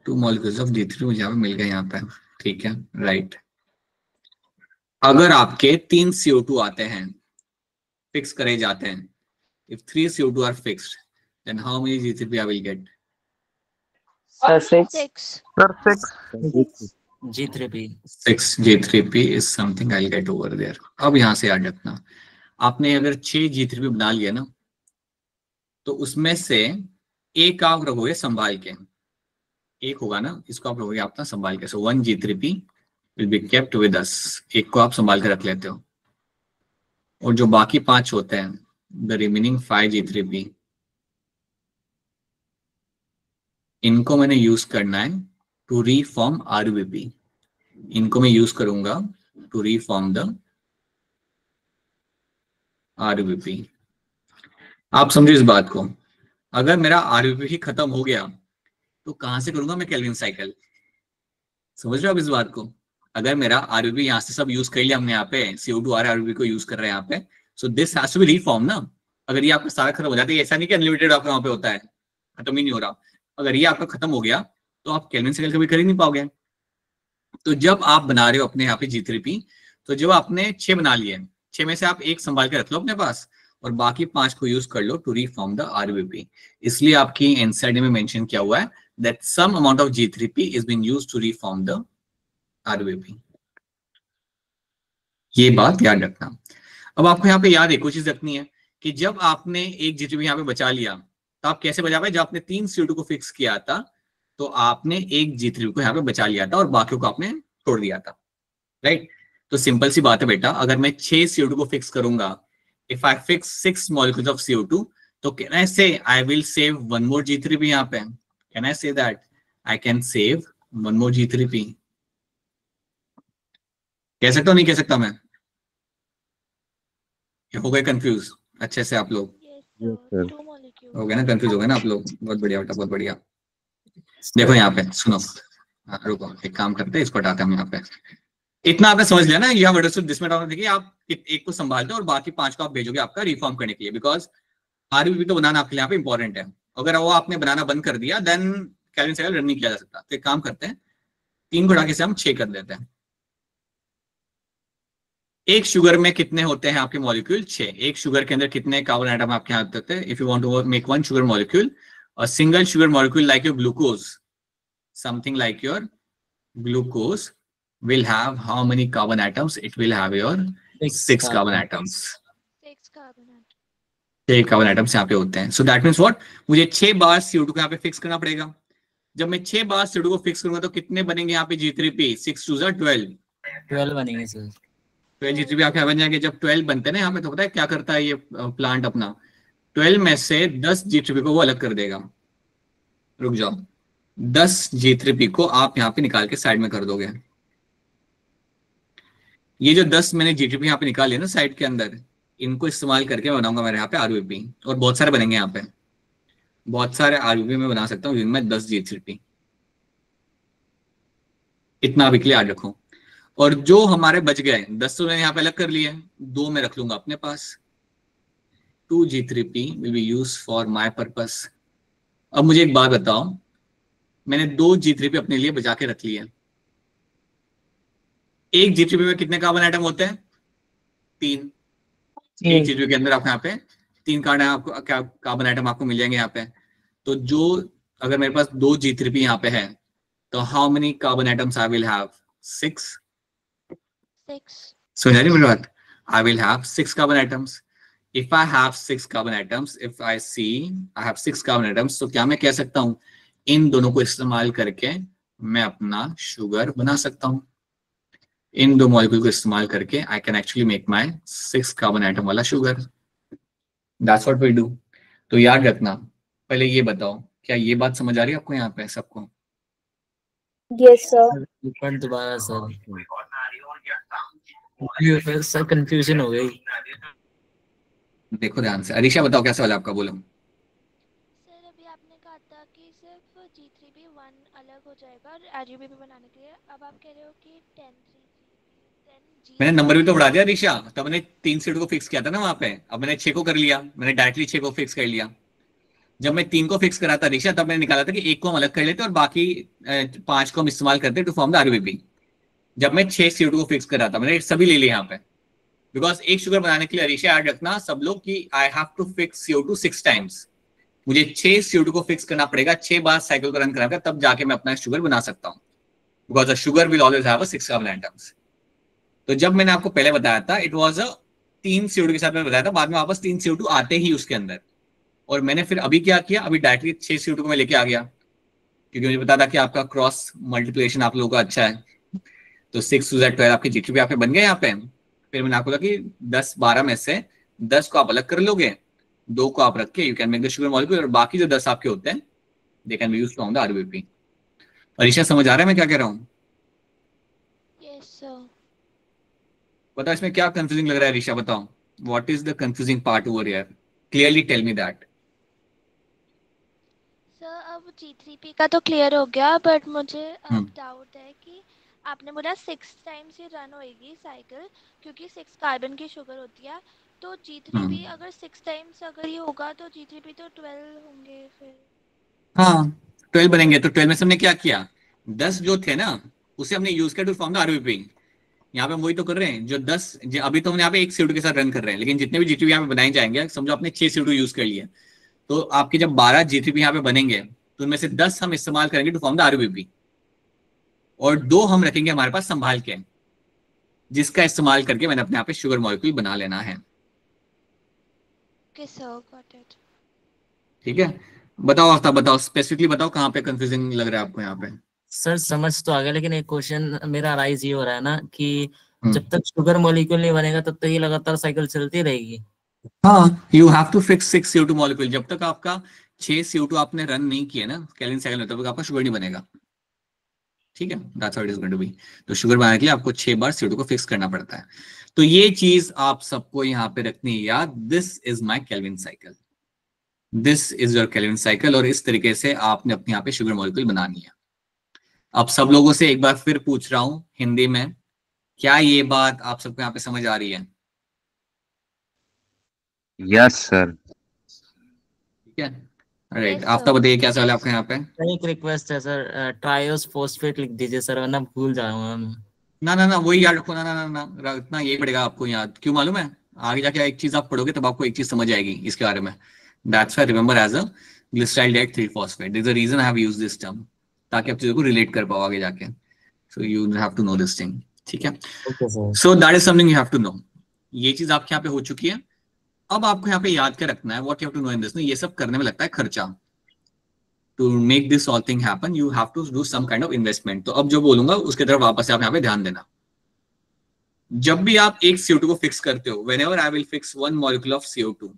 2 molecules of G3 मुझे यहाँ पे मिल गए यहाँ पे, ठीक है, राइट। अगर आपके 3 CO2 आते हैं, फिक्स करे जाते हैं, if 3 CO2 are fixed, then how many G3P I will get? Sir, 6. 6. Sir, 6. G3P. 6 G3P is something I'll get over there. अब यहां से याद रखना, आपने अगर 6 G3P बना लिया ना, तो उसमें से एक आप रखोगे संभाल के, एक होगा ना, इसको आप रखोगे अपना संभाल के. सो 1 G3P will be kept with us. एक को आप संभाल के रख लेते हो, और जो बाकी 5 होते हैं, the remaining 5 G3P, इनको मैंने यूज करना है टू रीफॉर्म RVP. इनको मैं यूज करूंगा टू रीफॉर्म द RVP. आप समझो इस बात को, अगर मेरा RVP ही खत्म हो गया तो कहां से करूंगा मैं केल्विन साइकिल? समझ रहे हो आप इस बात को? अगर मेरा RVP यहां से सब यूज कर लिया हमने, यहाँ पे CO2 RVP को यूज कर रहे हैं यहाँ पे, so this has to be reform ना. अगर ये आपका सारा खत्म हो जाता है, ऐसा नहीं कि अनलिमिटेड आपका वहां पे होता है, खत्म ही नहीं हो रहा. अगर ये आपका खत्म हो गया तो आप केल्विन साइकिल कभी कर ही नहीं पाओगे. तो जब आप बना रहे हो अपने यहाँ पे G3P, तो जब आपने 6 बना लिए, 6 में से आप एक संभाल के रख लो अपने पास, और बाकी 5 को यूज कर लो टू रीफॉर्म द RVP. इसलिए आपकी एनसीईआरटी में मेंशन किया हुआ है that some amount of G3P is being used to reform the RVP. ये बात याद रखना. अब आपको यहाँ पे याद एक चीज रखनी है कि जब आपने एक G3P यहाँ पे बचा लिया, तो आप कैसे बचा पाए? जब आपने 3 CO2 को फिक्स किया था, तो आपने एक G3P को यहाँ पे बचा लिया था और बाकियों को आपने छोड़ दिया था, राइट? तो सिंपल सी बात है बेटा, अगर मैं 6 CO2 को फिक्स करूंगा, if I fix 6 molecules of CO2, तो कैन आई से I will save 1 more G3P यहाँ पे? Can I say that I can save 1 more G3P? कह सकता हूँ नहीं कह सकता मैं? हो गए कंफ्यूज अच्छे से आप लोग? Yes, sir. 2 molecules. हो गए ना, कंफ्यूज हो गए ना आप लोग? बहुत बढ़िया बेटा, बहुत बढ़िया. देखो यहाँ पे सुनो, रुको एक काम करते हैं, इसको हटाते हैं हम यहाँ पे. इतना आपने समझ लिया ना, you have understood this method. देखिए आप एक को संभालते हो और बाकी 5 को आप भेजोगे आपका रिफॉर्म करने के लिए, बिकॉज RVP तो बनाना आपके लिए यहाँ पे इंपॉर्टेंट है. अगर वो आपने बनाना बंद कर दिया, देन केल्विन साइकिल रन नहीं किया जा सकता. तो एक काम करते हैं, 3 को हटा के से हम 6 कर देते हैं. एक शुगर में कितने होते हैं आपके मॉलिक्यूल? 6. एक शुगर के अंदर कितने कार्बन आइटम आपके यहाँ होते हैं? If you want to make 1 sugar molecule, a single sugar molecule like your glucose, something like your glucose will have how many carbon atoms? It will have your 6 carbon atoms. 6 carbon atoms. 6 carbon atoms यहाँ पे होते हैं. So that means what? मुझे 6 बार CO2 को यहाँ पे fix करना पड़ेगा. जब मैं 6 बार CO2 को फिक्स करूंगा तो कितने बनेंगे यहाँ पे G3P? 6 2 12. 12 बनेंगे सर. 12 G3P आपके यहाँ बन जाएंगे. जब 12 बनते हैं ना यहाँ पे, तो पता है क्या करता है ये प्लांट अपना? 12 में से 10 G3P को वो अलग कर देगा. रुक जाओ, 10 G3P को आप यहाँ पे निकाल के साइड में कर दोगे. ये जो 10 मैंने G3P यहाँ पे निकाल लिया ना साइड के अंदर, इनको इस्तेमाल करके मैं बनाऊंगा मेरे यहाँ पे RVP, और बहुत सारे बनेंगे यहाँ पे. बहुत सारे RVP में बना सकता हूँ जिनमें 10 G3P. इतना अभी के लिए याद रखो. और जो हमारे बच गए 10 तो मैंने यहाँ पे अलग कर लिए, 2 में रख लूंगा अपने पास. 2 G3P will be used for my purpose. अब मुझे एक बात बताओ, मैंने 2 G3P अपने लिए बचा के रख लिए. एक G3P में कितने कार्बन आइटम होते हैं? 3. एक G3P के अंदर आपको यहाँ पे 3 कार्बन आइटम आपको मिल जाएंगे यहाँ पे. तो जो अगर मेरे पास 2 G3P यहाँ पे है, तो how many carbon atoms I will have? 6. 6. समझ रही मेरी बात? I will have 6 carbon atoms. If I have 6 carbon atoms, if I see I have 6 carbon atoms, तो क्या मैं कह सकता हूँ इन दोनों को इस्तेमाल करके मैं अपना शुगर बना सकता हूँ. इन 2 मॉलिक्यूल को इस्तेमाल करके I can actually make my 6 carbon atom वाला sugar. That's what we do. तो याद रखना. पहले ये बताओ, क्या ये बात समझ आ रही है आपको यहाँ पे सबको? Yes, sir. ऊपर दोबारा सर. सर कंफ्यूजन हो गई. देखो ध्यान से. अरीशा बताओ क्या सवाल है आपका, बोलो. सर अभी आपने कहा था कि सिर्फ G3P 1 अलग हो जाएगा और RGB बनाने के लिए. अब आप कह रहे हो कि 10 3 10 मैंने नंबर भी तो बढ़ा दिया अरीशा. तब मैंने 3 सीट को फिक्स किया था ना वहां पे. अब मैंने 6 को कर लिया, मैंने डायरेक्टली 6 को फिक्स कर लिया. जब मैं 3 को फिक्स करा था अरीशा, तब मैंने निकाला था कि 1 को हम अलग कर लेते और बाकी 5 को हम इस्तेमाल करते टू फॉर्म द RVP. जब मैं 6 CO2 को फिक्स कर रहा था, मैंने सभी ले लिए यहाँ पे, बिकॉज एक शुगर बनाने के लिए अरीशा याद रखना सब लोग कि I have to fix CO2 6 times, मुझे 6 CO2 को फिक्स करना पड़ेगा, 6 बार साइकिल को रन करना पड़ेगा, तब जाके मैं अपना शुगर बना सकता हूँ, because the sugar will always have 6 carbon atoms. तो जब मैंने आपको पहले बताया था इट वाज 3 CO2 के साथ मैंने बताया था, बाद में वापस 3 CO2 आते ही उसके अंदर, और मैंने फिर अभी क्या किया, अभी डायरेक्टली 6 CO2 को मैं लेके आ गया, क्योंकि मुझे पता था कि आपका क्रॉस मल्टीप्लिकेशन आप लोगों का अच्छा है। तो 6 to 12 आपके जीटीपी आपके बन गए यहाँ पे। फिर मैंने आपको बोला कि 10-12 में से 10 को आप अलग कर लोगे, 2 को आप रख के you can make the sugar molecule, और बाकी जो 10 आपके होते हैं they can be used from the RBP. Arisha समझ आ रहा है मैं क्या कह रहा हूँ? Yes sir. बताओ इसमें क्या कंफ्यूजिंग लग रहा है अरीशा, बताओ what is the confusing part over here, clearly tell me that. Sir अब G3P का तो क्लियर हो गया, बट मुझे अब डाउट है कि आपने बोला 6 टाइम्स ये रन होएगी साइकिल, क्योंकि 6 कार्बन की शुगर होती है, तो G3P अगर 6 टाइम्स अगर ये होगा तो G3P तो 12 होंगे फिर। हाँ 12 बनेंगे, तो 12 में से हमने क्या किया, 10 जो थे ना उसे हमने यूज किया टू फॉर्म द आरबीपी। यहाँ पे हम वही तो कर रहे हैं, जो 10 अभी तो हम यहाँ पे एक CO2 के साथ रन कर रहे हैं, लेकिन जितने भी जीटीपी यहाँ पे बनाए जाएंगे, समझो आपने 6 CO2 यूज कर लिए, तो आपके जब 12 जीटीपी यहाँ पे बनेंगे तो उनमें से 10 हम इस्तेमाल करेंगे टू फॉर्म द आरबीपी, और 2 हम रखेंगे हमारे पास संभाल के, जिसका इस्तेमाल करके मैंने अपने यहाँ पे शुगर मॉलिक्यूल बना लेना है। Okay sir, got it. ठीक है, बताओ आफ्ताब, बताओ स्पेसिफिकली बताओ कहाँ पे कंफ्यूजिंग लग रहा है आपको यहाँ पे। सर समझ तो आ गया, लेकिन एक क्वेश्चन मेरा राइज ये हो रहा है ना कि जब तक शुगर मॉलिक्यूल नहीं बनेगा तब तक ये लगातार साइकिल चलती रहेगी। हाँ you have to fix 6 CO2 molecule, जब तक आपका 6 CO2 आपने रन नहीं किया ना केल्विन साइकिल में, तब तक आपका शुगर नहीं बनेगा। ठीक है, that's how it is going to be. तो शुगर बनाने के लिए आपको 6 बार CO2 को फिक्स करना पड़ता है। तो ये चीज आप सबको यहाँ पे रखनी है याद, this is my Calvin cycle, this is your Calvin cycle, और इस तरीके से आपने अपने यहाँ पे शुगर मॉलिक्यूल बनानी है। अब सब लोगों से एक बार फिर पूछ रहा हूं हिंदी में, क्या ये बात आप सबको यहाँ पे समझ आ रही है? Yes sir. ठीक है, राइट। Yes, Aftab sir. बताइए क्या सवाल है आपका यहाँ पे? सर एक रिक्वेस्ट है सर, ट्रायोस फॉस्फेट लिख दीजिए सर, वरना भूल जाऊंगा मैं। ना वही याद रखो, ना इतना यही पड़ेगा आपको याद, क्यों मालूम है? आगे जाके एक चीज आप पढ़ोगे तब आपको एक चीज समझ आएगी इसके बारे में। That's why remember as a glyceryl 3 phosphate, this is the reason I have used this term, ताकि आप चीजों को रिलेट कर पाओ आगे जाके। So you have to know this thing, ठीक है? Okay sir. So that is something you have to know. ये चीज आपके यहाँ पे हो चुकी है। अब आपको यहाँ पे याद क्या रखना है, what you have to know in this, ये सब करने में लगता है खर्चा। To make this all thing happen, you have to do some kind of investment. तो अब जो बोलूंगा उसके तरफ वापस से आप यहाँ पे ध्यान देना। जब भी आप एक CO2 को फिक्स करते हो, whenever I will fix one molecule of CO2,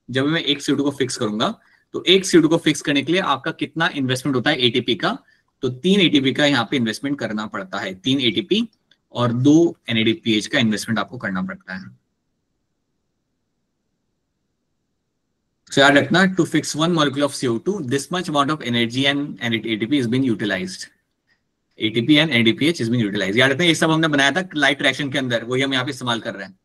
जब मैं एक CO2 को फिक्स करूंगा तो एक CO2 को फिक्स करने के लिए आपका कितना इन्वेस्टमेंट होता है ATP का, तो 3 ATP का यहाँ पे इन्वेस्टमेंट करना पड़ता है, 3 ATP और 2 NADPH का इन्वेस्टमेंट आपको करना पड़ता है। So याद रखना, to fix one molecule of CO2, this much amount of energy and ATP is being utilized. ATP and NADPH is being utilized. याद रखना, ये सब हमने बनाया था लाइट रिएक्शन के अंदर, वही हम यहाँ पे इस्तेमाल कर रहे हैं।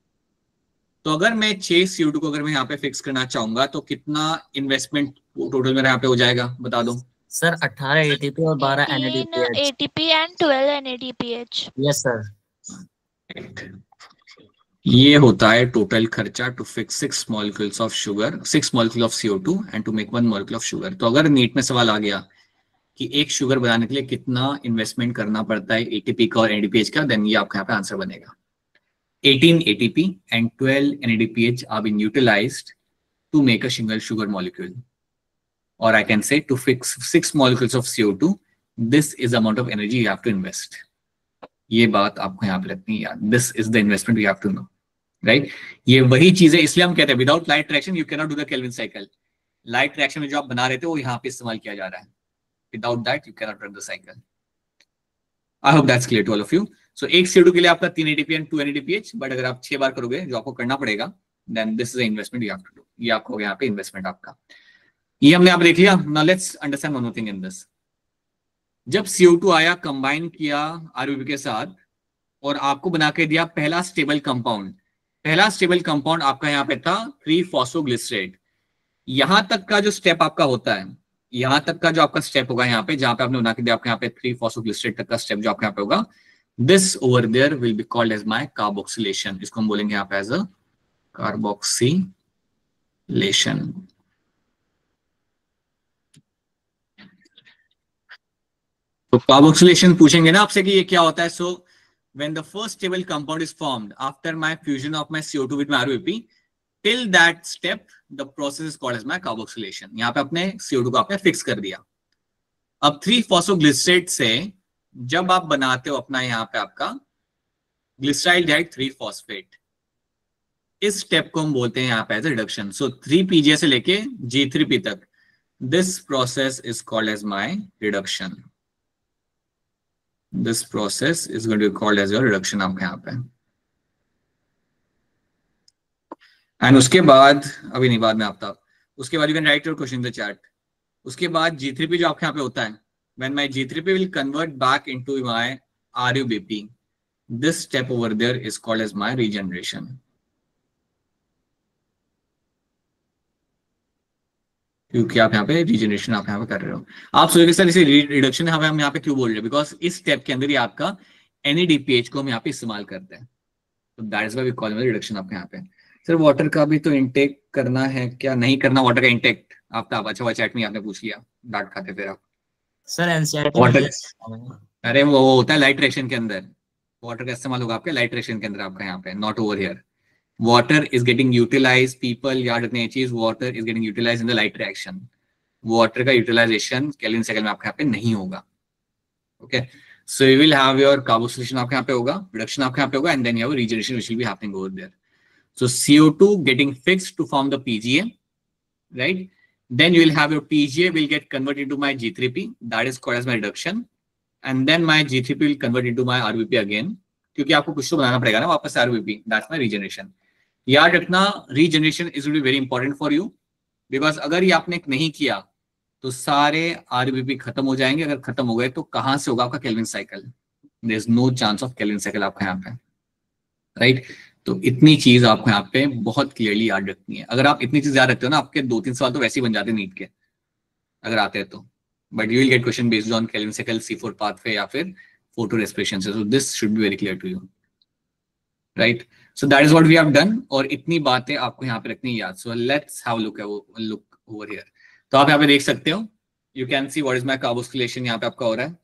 तो अगर मैं 6 CO2 को अगर मैं यहाँ पे फिक्स करना चाहूंगा तो कितना इन्वेस्टमेंट टोटल मेरा यहाँ पे हो जाएगा, बता दो सर 18 ATP और 12 18 NADPH। ATP and 12 NADPH. Yes sir. ये होता है टोटल खर्चा to fix 6 molecules of sugar, 6 molecule of CO2 and to make 1 molecule of sugar. तो अगर नीट में सवाल आ गया कि एक शुगर बनाने के लिए कितना इन्वेस्टमेंट करना पड़ता है ATP का और NADPH का, देन ये आपका यहाँ पे आंसर बनेगा 18 ATP and 12 NADPH are being utilized to make a single sugar molecule, or I can say to fix 6 molecules of CO2, this is the amount of energy you have to invest. ये बात आपको यहाँ पे रखनी है यार, this is the investment you have to know, right? ये वही चीज है, इसलिए हम कहते हैं without light reaction you can not do the Calvin cycle. Light reaction में जो आप बना रहे थे वो यहाँ पे इस्तेमाल किया जा रहा है, without that you can not run the cycle. I hope that's clear to all of you. So एक CO2 के लिए आपका 3 ATP एंड 2 NADPH, बट अगर आप 6 बार करोगे जो आपको करना पड़ेगा, then this is the investment you have to do. ये आपको यहाँ पे इन्वेस्टमेंट आपका, ये हमने आप देख लिया। Now let's understand one more thing in this. जब CO2 आया, कंबाइन किया आरबीपी के साथ और आपको बना के दिया पहला स्टेबल कंपाउंड, पहला स्टेबल कंपाउंड आपका यहाँ पे था 3-फॉस्फोग्लिसरेट। यहां तक का जो स्टेप आपका होता है, यहां तक का जो आपका स्टेप होगा यहाँ पे, जहां पे आपने बना के दिया आपके यहाँ पे 3-फॉस्फोग्लिसरेट तक का स्टेप जो आपके यहाँ पे होगा, this over there will be called as my carboxylation. इसको हम बोलेंगे यहाँ पे एज अ कार्बोक्सिलेशन. तो कार्बोक्सिलेशन पूछेंगे ना आपसे कि ये क्या होता है. सो when the first stable compound is formed after my fusion of my CO2 with my RUP, till that step the process is called as my carboxylation. यहाँ पे अपने CO2 को आपने फिक्स कर दिया. अब 3-phosphoglycerate से जब आप बनाते हो अपना यहाँ पे आपका ग्लिसराइलडिहाइड 3-phosphate, इस स्टेप को हम बोलते हैं यहाँ पे एज रिडक्शन. सो 3-PGA से लेके G3P तक, this process is called as my reduction. This process is going to be called as your reduction आपके यहाँ पे. एंड उसके बाद अभी नहीं, बाद में आपका उसके बाद you can write your question in the chat. उसके बाद G3P जो आपके यहाँ पे होता है, when my G3P will convert back into my RUBP, this step over there is called as my regeneration. क्योंकि आप यहाँ पे रीजनरेशन आप यहाँ पे कर रहे हो. आप सोचोगे सर इसे रिडक्शन हम यहाँ पे क्यों बोल रहे हैं, बिकॉज इस स्टेप के अंदर ही आपका NADPH को हम यहाँ पे इस्तेमाल करते हैं. तो that is why we call reduction आपके यहाँ पे. सर वाटर का भी तो इंटेक करना है क्या, नहीं करना वाटर का इंटेक आपका? अच्छा चैट में आपने पूछ लिया, डांट खाते फिर आप. सर एनसीईआरटी वाटर, अरे वो होता है लाइट रिएक्शन के अंदर. वाटर का इस्तेमाल होगा आपके लाइट रिएक्शन के अंदर आपका यहाँ पे, not over here. Water is getting utilize, people याद रखने चीज, water is getting utilize in the light reaction. Water का यूटिलाइजेशन केल्विन साइकिल में आपके यहाँ पे नहीं होगा. Okay, so you will have your carboxylation आपके यहाँ पे होगा, रिडक्शन आपके यहाँ पे होगा, and then your regeneration which will be happening over there. So CO2 getting fixed to form the PGA, right? Then you will have your PGA will get converted into my G3P, that is called as my reduction, and then my G3P will convert into my RUBP again, क्योंकि आपको कुछ तो बनाना पड़ेगा ना वापस से RUBP. That's my regeneration. याद रखना regeneration is really very important for you, because अगर ये आपने नहीं किया तो सारे RUBP खत्म हो जाएंगे. अगर खत्म हो गए तो कहाँ से होगा आपका Calvin cycle? There is no chance of Calvin cycle आपका यहाँ पे, राइट? तो इतनी चीज आपको यहाँ पे बहुत क्लियरली याद रखनी है. अगर आप इतनी चीज याद रखते हो ना, आपके 2-3 सवाल तो वैसे ही बन जाते हैं नीट के, अगर आते हैं तो. But you will get question based on Calvin cycle, C4 pathway या फिर फोटो रेस्पिरेशन से. So this should be very clear to you, right? So that is what we have done. और इतनी बातें आपको यहाँ पे रखनी है याद. So let's have look over here. तो आप यहाँ पे देख सकते हो, you can see what is my carboxylation यहाँ पे आपका हो रहा है.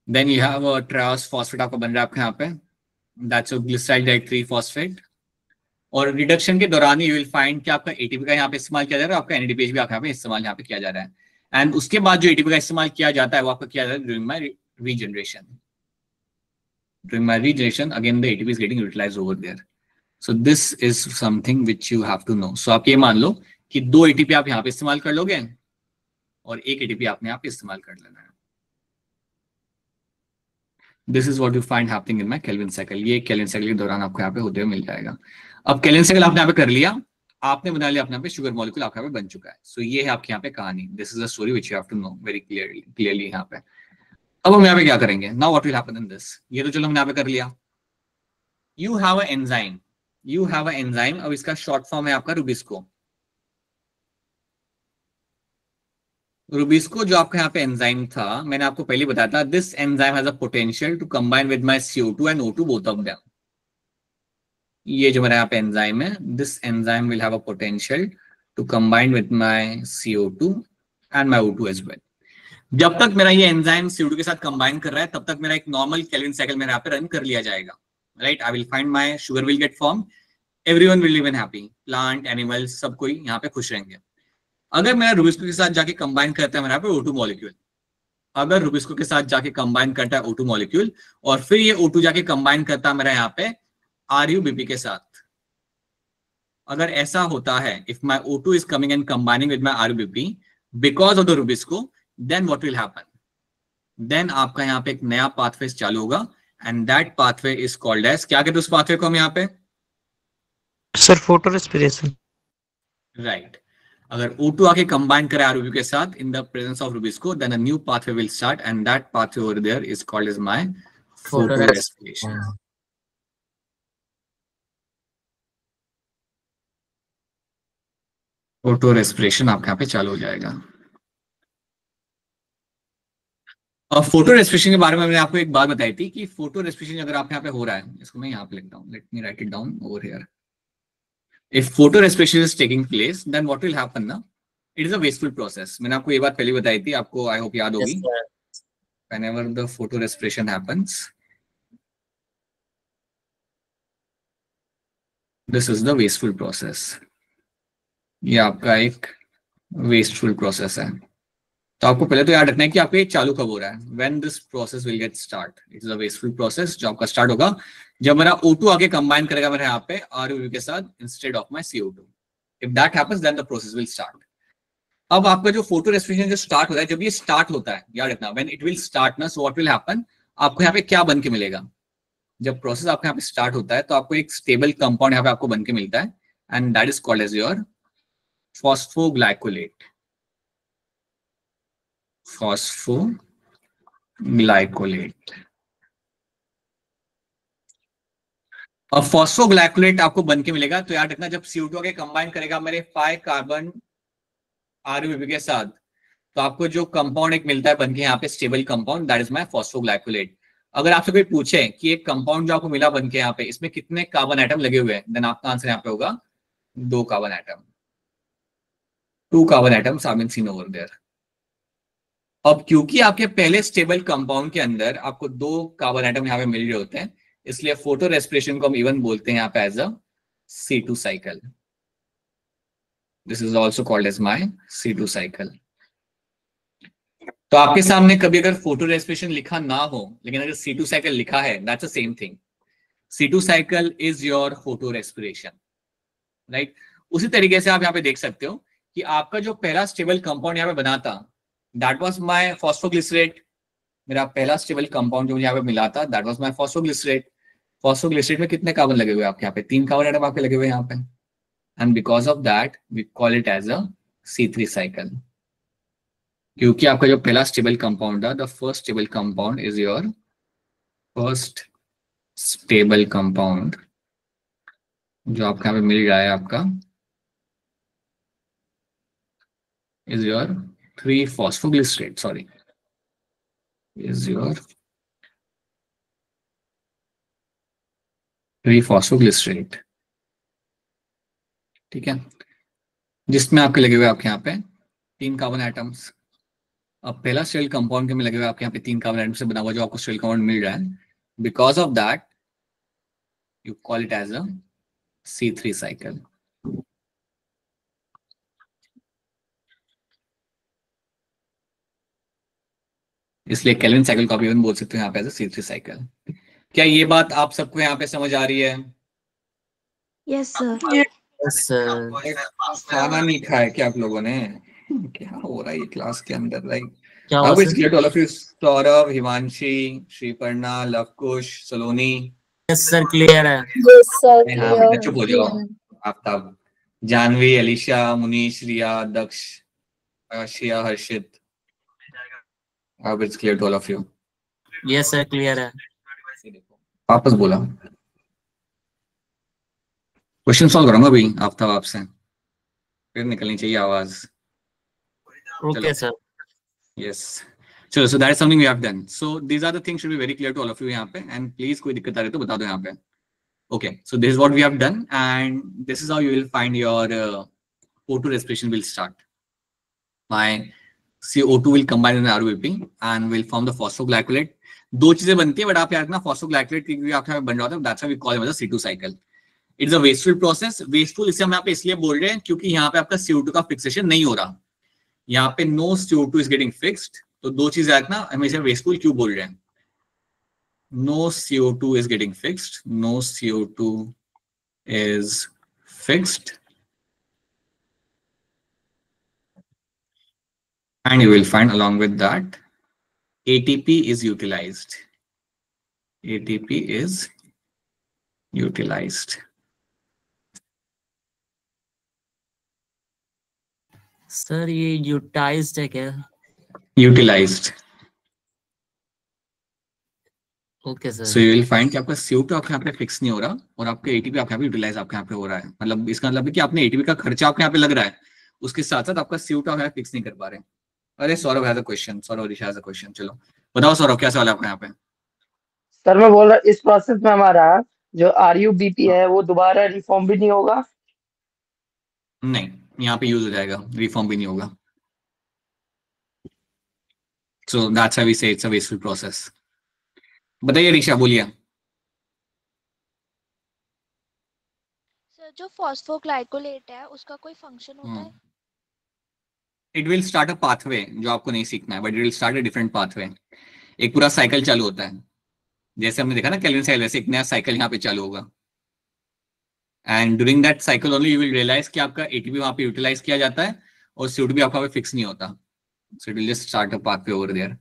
Then you have trans phosphate आपका बन रहा है आपके यहाँ पे, that's a glyceraldehyde 3-phosphate. और रिडक्शन के दौरान यू विल फाइंड कि आपका ATP का यहाँ पे इस्तेमाल किया जा रहा है, आपका NADPH भी आपका यहाँ पे इस्तेमाल यहाँ पे किया जा रहा है. एंड उसके बाद जो ATP का इस्तेमाल किया जाता है वो आपका किया जाता है during my regeneration. During my regeneration again the ATP is getting utilized over there. So this is something which you have to know. So आप ये मान लो कि 2 ATP आप यहाँ पे इस्तेमाल कर लोगे और 1 ATP आपने यहाँ पे इस्तेमाल कर लेना है. This is what you find happening in my Kelvin cycle. ये Kelvin cycle के दौरान आपको यहाँ पे होते हुए मिल जाएगा. अब Kelvin cycle आपने यहाँ पे कर लिया, आपने बना लिया अपने यहाँ पे शुगर मॉलिक्यूल आपके यहाँ पे बन चुका है. सो ये है आपके यहाँ पे कहानी. This is the story which you have to know very clearly यहाँ पे. अब हम यहाँ पे क्या करेंगे? Now what will happen in this. ये तो चलो हमने यहाँ पे कर लिया. You have a enzyme, you have a enzyme. अब इसका शॉर्ट फॉर्म है आपका रुबिस्को. रुबिस्को जो आपका यहाँ पे एंजाइम था, मैंने आपको पहले बताया था, this enzyme has a potential to combine with my CO2 and O2 both of them. ये जो मेरा यहाँ पे एंजाइम है, this enzyme will have a potential to combine with my CO2 and my O2 as well. जब तक मेरा ये एंजाइम CO2 के साथ कंबाइन कर रहा है, तब तक मेरा एक नॉर्मल केल्विन साइकिल मेरे यहाँ पे रन कर लिया जाएगा, right? I will find my sugar will get form, everyone will live in happy, plant, animals, सब कोई यहाँ पे खुश रहेंगे. अगर मेरा रुबिस्को के साथ जाके कंबाइन करता है मेरा यहाँ पे O2 मॉलिक्यूल, अगर रुबिस्को के साथ जाके कंबाइन करता है O2 मॉलिक्यूल और फिर ये O2 जाके कंबाइन करता है मेरा यहाँ पे RUBP के साथ, अगर ऐसा होता है, if my O2 is coming and combining with my RUBP because of the rubisco, then what will happen? Then आपका यहाँ पे एक नया पाथवे चालू होगा and that pathway is called as, क्या कहते हैं उस पाथवे को हम यहाँ पे? Sir photorespiration, right. अगर O2 आके कंबाइन करे RUBP के साथ in the presence of rubisco, then a new pathway will start and that pathway over there is called as my photorespiration. Photorespiration आपके यहाँ पे चालू हो जाएगा. फोटो रेस्पिरेशन के बारे में मैंने आपको एक बात बताई थी कि फोटो रेस्पिरेशन अगर आप यहाँ पे हो रहा है, इसको मैं यहाँ पे लिखता हूँ, let me write it down over here. If photo respiration is taking place then what will happen ना, it is a wasteful process. मैंने आपको ये बात पहले बताई थी, आपको आई होप याद होगी. Whenever the photo respiration happens, this is the wasteful process. ये आपका एक wasteful process है. तो आपको पहले तो याद रखना है कि आपका ये चालू कब हो रहा है. When this process will get start, it is a wasteful process जो आपका स्टार्ट होगा जब मेरा O2 आगे कंबाइन करेगा मेरे यहाँ पे RUV के साथ instead of my CO2. If that happens, then the process will start. अब आपका जो फोटो रेस्पिरेशन जो स्टार्ट होता है, जब ये स्टार्ट होता है, याद रखना व्हेन इट विल स्टार्ट ना, सो व्हाट विल हैपन, आपको यहाँ पे क्या बन के मिलेगा. जब प्रोसेस आपके यहाँ पे स्टार्ट होता है तो आपको एक स्टेबल कंपाउंड यहाँ पे आपको बन के मिलता है and that is called as your phosphoglycolate. Phosphoglycolate. और फॉस्फोग्लाइकोलेट आपको बन के मिलेगा तो याद रखना जब CO2 आगे कंबाइन करेगा मेरे 5 कार्बन RUV के साथ, तो आपको जो कंपाउंड एक मिलता है बनके यहाँ पे stable compound, that is my phosphoglycolate. अगर आपसे कोई पूछे कि एक कंपाउंड जो आपको मिला बनके यहाँ पे, इसमें कितने कार्बन एटम लगे हुए हैं, देन आपका आंसर यहाँ पे होगा 2 carbon atom. 2 carbon atoms are been seen over there. अब क्योंकि आपके पहले स्टेबल कंपाउंड के अंदर आपको 2 कार्बन एटम यहाँ पे मिल रहे होते हैं, इसलिए फोटो रेस्पिरेशन को हम इवन बोलते हैं यहाँ पे as a C2 cycle. This is also called as my C2 cycle. तो आपके सामने कभी अगर फोटो रेस्पिरेशन लिखा ना हो लेकिन अगर C2 साइकिल लिखा है, that's the same thing. C2 cycle is your photo respiration, right? उसी तरीके से आप यहाँ पे देख सकते हो कि आपका जो पहला स्टेबल कंपाउंड यहाँ पे बना था, that was my phosphoglycerate. मेरा पहला स्टेबल कंपाउंड जो मुझे यहाँ पे मिला था, that was my phosphoglycerate. phosphoglycerate में कितने कार्बन लगे हुए आपके यहाँ पे? 3 कार्बन एटम आपके लगे हुए यहाँ पे. And because of that, we call it as a C3 cycle. क्योंकि आपका जो पहला स्टेबल कंपाउंड था, the first stable compound is your first stable compound जो आपका यहाँ पे मिल रहा है आपका is your 3-phosphoglycerate. Sorry, is your 3-phosphoglycerate. ठीक है, जिसमें आपके लगे हुए आपके यहाँ पे 3 कार्बन एटम्स. अब पहला स्टेबल कंपाउंड के में लगे हुए आपके यहाँ पे 3 कार्बन एटम से बना हुआ जो आपको स्टेबल कंपाउंड मिल रहा है, because of that you call it as a C3 cycle. इसलिए केल्विन साइकिल को आप इवन बोल सकते हो यहाँ पे एज अ C3 साइकिल. क्या ये बात आप सबको यहाँ पे समझ आ रही है? Yes sir. खाना नहीं खाया क्या आप लोगों ने? क्या हो रहा है ये क्लास के अंदर? लाइक क्या How हुआ is sir? clear to all of you? Saurav, Himanshi, Shriparna, Lavkush, Saloni. Yes sir, clear है. Yes, sir. हाँ Clear. बेटा, चुप हो जाओ. आफ्ताब, जानवी, अलीशा, मुनीश, रिया, दक्ष, आशिया, हर्षित. How is clear to all of you? Yes sir, clear है. वापस बोला. क्वेश्चन सॉल्व करूंगा अभी आफ्ताब आपसे, फिर निकलनी चाहिए आवाज. Okay sir. Yes. So that is something we have done. So these are the things should be very clear to all of you यहाँ पे, and please कोई दिक्कत आ रही तो बता दो यहाँ पे. Okay, so this is what we have done, and this is how you will find your O2 respiration will start. My CO2 will combine in RUVP and will form the phosphoglycolate. 2 चीजें बनती है, but आप याद रखना phosphoglycolate क्योंकि आपके यहाँ बन रहा था, that's why we call it as a C2 cycle. It's a wasteful process. Wasteful इसे हम यहाँ पे इसलिए बोल रहे हैं क्योंकि यहाँ पे आपका CO2 का फिक्सेशन नहीं हो रहा. यहाँ पे no CO2 is getting fixed. तो 2 चीजें रखना, हमेशा वेस्टफुल क्यों बोल रहे हैं. No CO2 is getting fixed. No CO2 is fixed. And you will find along with that ATP is utilized. ATP is utilized. Sir ये यूटिलाइज्ड है क्या? Utilized. Okay sir. So you will find कि आपका CO2 आपके यहाँ पे fix नहीं हो रहा और आपका ATP आपके यहाँ पे यूटिलाइज आपके यहाँ पे हो रहा है. मतलब इसका मतलब है कि आपने ATP का खर्चा आपके यहाँ पे लग रहा है, उसके साथ साथ आपका CO2 आप यहाँ फिक्स नहीं कर पा रहे. अरे Saurabh has a question. Saurabh Risha has a question. चलो बताओ सौरभ क्या सवाल है आपका यहाँ पे? सर मैं बोल रहा इस प्रोसेस में हमारा जो RUBP है वो दोबारा रिफॉर्म भी नहीं होगा? नहीं, यहाँ पे यूज हो जाएगा, रिफॉर्म भी नहीं होगा. So that's why we say it's a wasteful process. बताइए ऋषा, बोलिए. सर जो फॉस्फोग्लाइकोलेट है उसका कोई फंक्शन होता है? It will start a pathway जो आपको नहीं सीखना है, but it will start a different pathway. एक पूरा साइकिल चालू होता है, जैसे हमने देखा ना केल्विन साइकिल, वैसे एक नया साइकिल यहाँ पे चालू होगा. And during that cycle only you will realize कि आपका एटीपी वहां पे यूटिलाइज किया जाता है और CO2 भी आपका फिक्स नहीं होता. So it will just start a pathway over there.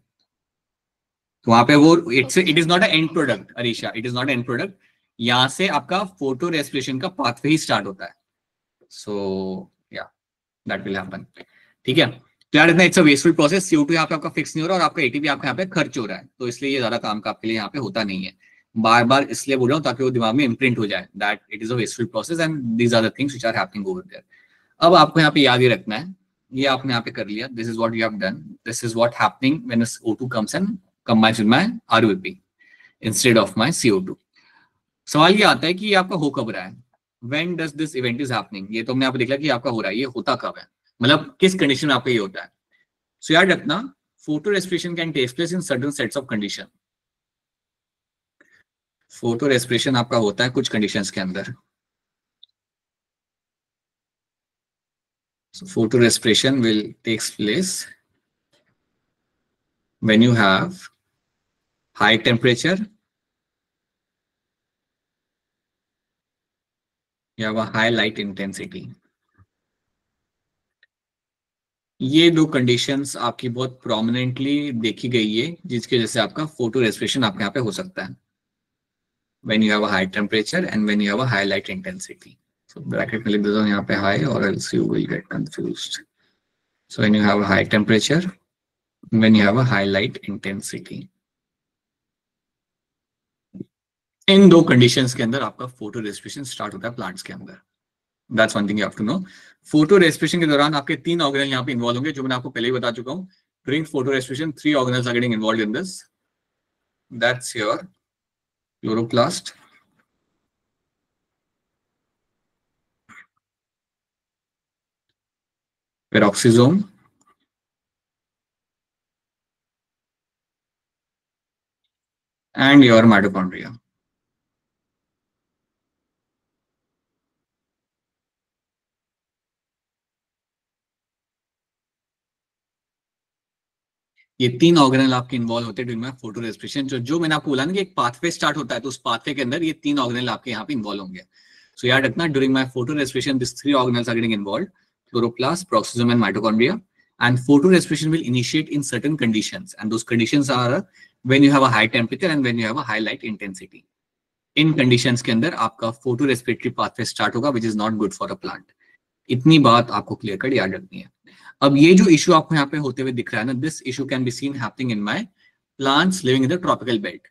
तो वहां पे वो it is not a end product Arisha, it is not end product. यहाँ से आपका फोटो रेस्पिरेशन का पाथवे ही स्टार्ट होता है. सो या दैट विल हैपन. ठीक है, तो यार इतना it's a wasteful process. CO2 यहाँ पे आपका फिक्स नहीं हो रहा और आपका एटीपी आपका यहाँ पे खर्च हो रहा है, तो इसलिए ये ज्यादा काम का आपके लिए यहाँ पे होता नहीं है. बार बार इसलिए बोल रहा हूँ ताकि वो दिमाग में इम्प्रिंट हो जाए that it is a wasteful process and these are the things which are happening over there. अब आपको यहाँ पे याद ही रखना है, ये आपने यहाँ पे कर लिया, this is what you have done, this is what happening when O2 comes and combines with my RUBP instead of my CO2. सवाल ये आता है कि ये आपका हो कब रहा है, when does this event is happening. ये तो हमने यहाँ पे देखा कि आपका हो रहा है, ये होता कब है, मतलब किस कंडीशन में आपका ये होता है. सो याद रखना, photorespiration can take place in certain sets of condition. Photorespiration आपका होता है कुछ कंडीशंस के अंदर. So photo respiration will takes place when you have high temperature, you have a high light intensity. ये दो कंडीशंस आपकी बहुत प्रोमिनेंटली देखी गई है जिसकी वजह से आपका फोटो रेस्पिरेशन आपके यहाँ पे हो सकता है. When you have a high temperature and when you have a high light intensity. So bracket में लिख देता हूँ यहाँ पे high or else you will get confused. So when you have a high temperature, when you have a high light intensity. इन दो conditions के अंदर आपका फोटो रेस्पिरेशन स्टार्ट होता है प्लांट्स के अंदर. That's one thing you have to know. Photorespiration के दौरान आपके 3 ऑर्गेनल यहाँ पे इन्वॉल्व होंगे, जो मैंने आपको पहले ही बता चुका हूँ. During photorespiration 3 organelles are getting involved in this. That's your chloroplast, peroxisome, and your mitochondria. ये 3 ऑर्गेनल आपके इन्वॉल्व होते हैं ड्यूरिंग माय फोटो रेस्पिरेशन. जो मैंने आपको बोला ना कि एक पाथवे स्टार्ट होता है, तो उस पाथवे के अंदर ये 3 ऑर्गेनल आपके यहाँ पे इन्वॉल्व होंगे. सो याद रखना, during my photorespiration this 3 organelles are getting involved, chloroplast, peroxisome and mitochondria. And photo respiration will initiate in certain conditions, and those conditions are when you have a high temperature and when you have a high light intensity. In conditions के अंदर आपका photo respiratory pathway start होगा, which is not good for a plant. इतनी बात आपको clear cut याद रखनी है. अब ये जो इशू आपको यहाँ पे होते हुए दिख रहा है ना, this issue can be scene happening in my plants living in the tropical belt.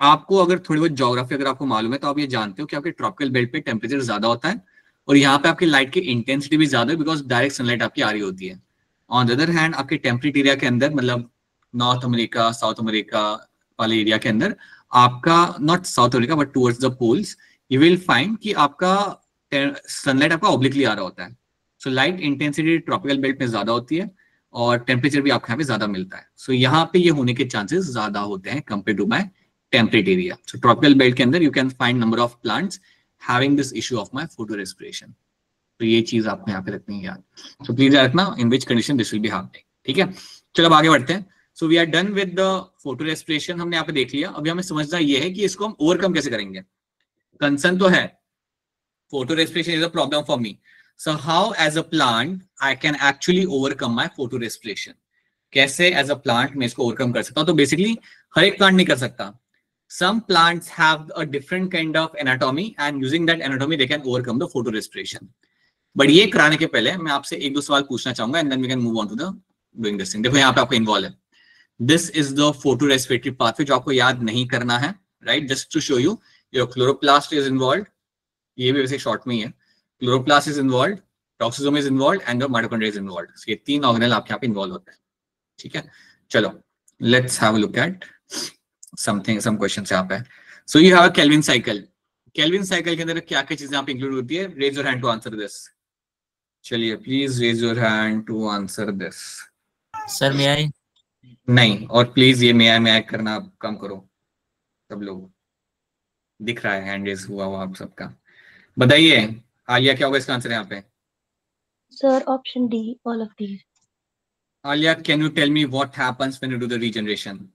आपको अगर थोड़ी बहुत ज्योग्राफी अगर आपको मालूम है तो आप ये जानते हो कि आपके ट्रॉपिकल बेल्ट पे टेम्परेचर ज्यादा होता है और यहाँ पे आपकी लाइट की इंटेंसिटी भी ज्यादा है, बिकॉज डायरेक्ट सनलाइट आपकी आ रही होती है. ऑन द अदर हैंड आपके टेम्परेट एरिया के अंदर, मतलब नॉर्थ अमेरिका, साउथ अमेरिका वाले एरिया के अंदर आपका, not South America but towards the poles, you will find कि आपका सनलाइट आपका ऑब्लिकली आ रहा होता है. So light intensity tropical belt में ज्यादा होती है और टेम्परेचर भी आपके यहाँ पे ज्यादा मिलता है. सो यहाँ पे ये होने के चांसेस ज्यादा होते हैं compare to my temperate area. So tropical belt के अंदर you can find number of plants having this issue of my photorespiration. तो ये चीज आपको यहाँ पे रखनी है याद. सो प्लीज याद रखना in which condition this will be happening. ठीक है, चलो अब आगे बढ़ते हैं. So we are done with the photo respiration, हमने यहाँ पे देख लिया. अभी हमें समझना ये है कि इसको हम ओवरकम कैसे करेंगे. कंसर्न तो है, photo respiration is a problem for me. So how as a plant I can actually overcome my photo respiration? कैसे as a plant मैं इसको overcome कर सकता हूँ? तो basically हर एक plant नहीं कर सकता. Some plants have a different kind of anatomy and using that anatomy they can overcome the photo respiration. But ये कराने के पहले मैं आपसे एक दो सवाल पूछना चाहूंगा and then we can move on to the doing this thing. देखो यहाँ पे आपको involve है. This is the photo respiratory pathway जो आपको याद नहीं करना है, right? Just to show you, your chloroplast is involved. ये भी वैसे शॉर्ट में ही है. Chloroplast is involved, peroxisome is involved, and the mitochondria is involved. So ये 3 ऑर्गेनल आपके यहाँ पे इन्वॉल्व होते हैं. ठीक है, चलो Let's have a look at some questions यहाँ पे. So you have a Kelvin cycle. Kelvin cycle के अंदर क्या क्या चीजें यहाँ पे इंक्लूड होती है? Raise your hand to answer this. चलिए, please raise your hand to answer this. Sir मैं आई नहीं, और प्लीज ये मैं करना कम करो. सब लोग दिख रहा है हैंड रेज हुआ आप सबका. बताइए आलिया, क्या होगा इसका आंसर यहाँ पे? Sir option D, all of these. Aliya, can you tell me what happens when you do the regeneration?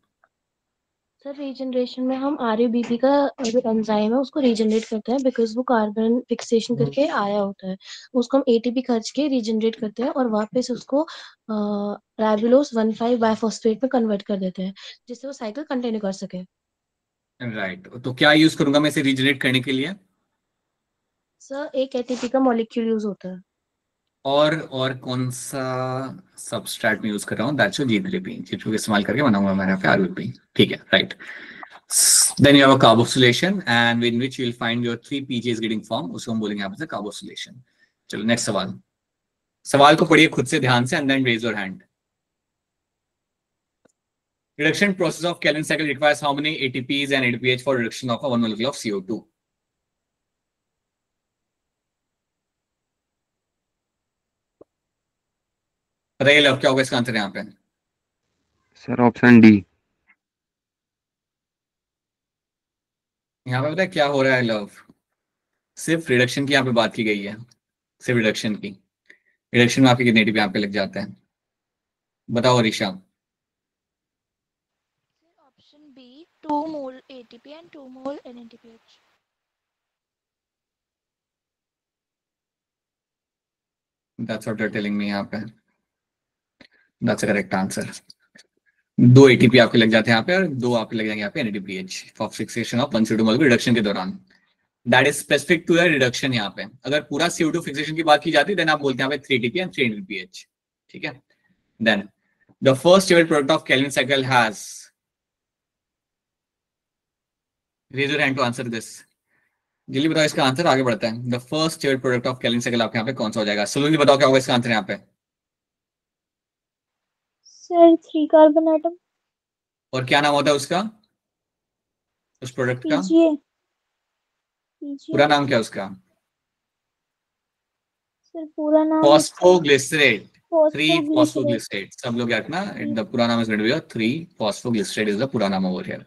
Sir regeneration में हम आरयूबीपी का जो एंजाइम है उसको रीजनरेट करते हैं, बिकॉज वो कार्बन फिक्सेशन करके आया होता है. उसको हम एटीपी खर्च के रीजनरेट करते हैं और वापस उसको राइबोलोज 1,5 बाइफॉस्फेट में कन्वर्ट कर देते हैं, जिससे वो साइकिल कंटिन्यू कर सके. राइट. तो क्या यूज करूंगा मैं इसे रीजनरेट करने के लिए? सर एक एटीपी का मॉलिक्यूल यूज होता है. और कौन सा सबस्ट्रेट में यूज कर रहा हूँ? That's G3P. G3P का इस्तेमाल करके बनाऊंगा मैं यहाँ पे आरयूबीपी. ठीक है, right. Then you have a carboxylation and in which you will find your 3 PGs getting formed. उसको हम बोलेंगे यहाँ पे carboxylation. चलो नेक्स्ट सवाल. सवाल को पढ़िए खुद से ध्यान से and then raise your hand. Reduction process of Kelvin cycle requires how many ATPs and ATPH for reduction of 1 molecule of CO2? बताइए लव, क्या होगा इसका आंसर यहाँ पे? Sir option D. यहाँ पे पता है क्या हो रहा है लव? सिर्फ रिडक्शन की यहाँ पे बात की गई है, सिर्फ रिडक्शन की. रिडक्शन में आपके कितने एटीपी यहाँ पे लग जाते हैं? बताओ Risha. Option B, 2 mole ATP and 2 mole NADPH. That's what they're telling me यहाँ पे. That's a correct answer. 2 ATP आपके लग जाते हैं यहाँ पे और 2 आपके लग जाएंगे यहाँ पे NADPH for fixation of 1 CO2 molecule reduction के दौरान. That is specific to the reduction यहाँ पे. अगर पूरा CO2 फिक्सेशन की बात की जाती है then आप बोलते हैं यहाँ पे 3 ATP and 3 NADPH. ठीक है. Then the first stable product of Kelvin cycle has. Raise your hand to answer this. जल्दी बताओ इसका आंसर, आगे बढ़ता है. The first stable product of Kelvin cycle आपके यहाँ पे कौन सा हो जाएगा? सुलोनी बताओ क्या होगा इसका आंसर यहाँ पे? Sir 3 carbon atom. और क्या नाम होता है उसका, उस प्रोडक्ट का? पूरा नाम क्या है उसका? सर पूरा नाम फॉस्फोग्लिसरेट. 3 फॉस्फोग्लिसरेट. सब लोग याद रखना, द पूरा नाम is going to be 3 phosphoglycerate is the पूरा नाम ओवर हियर.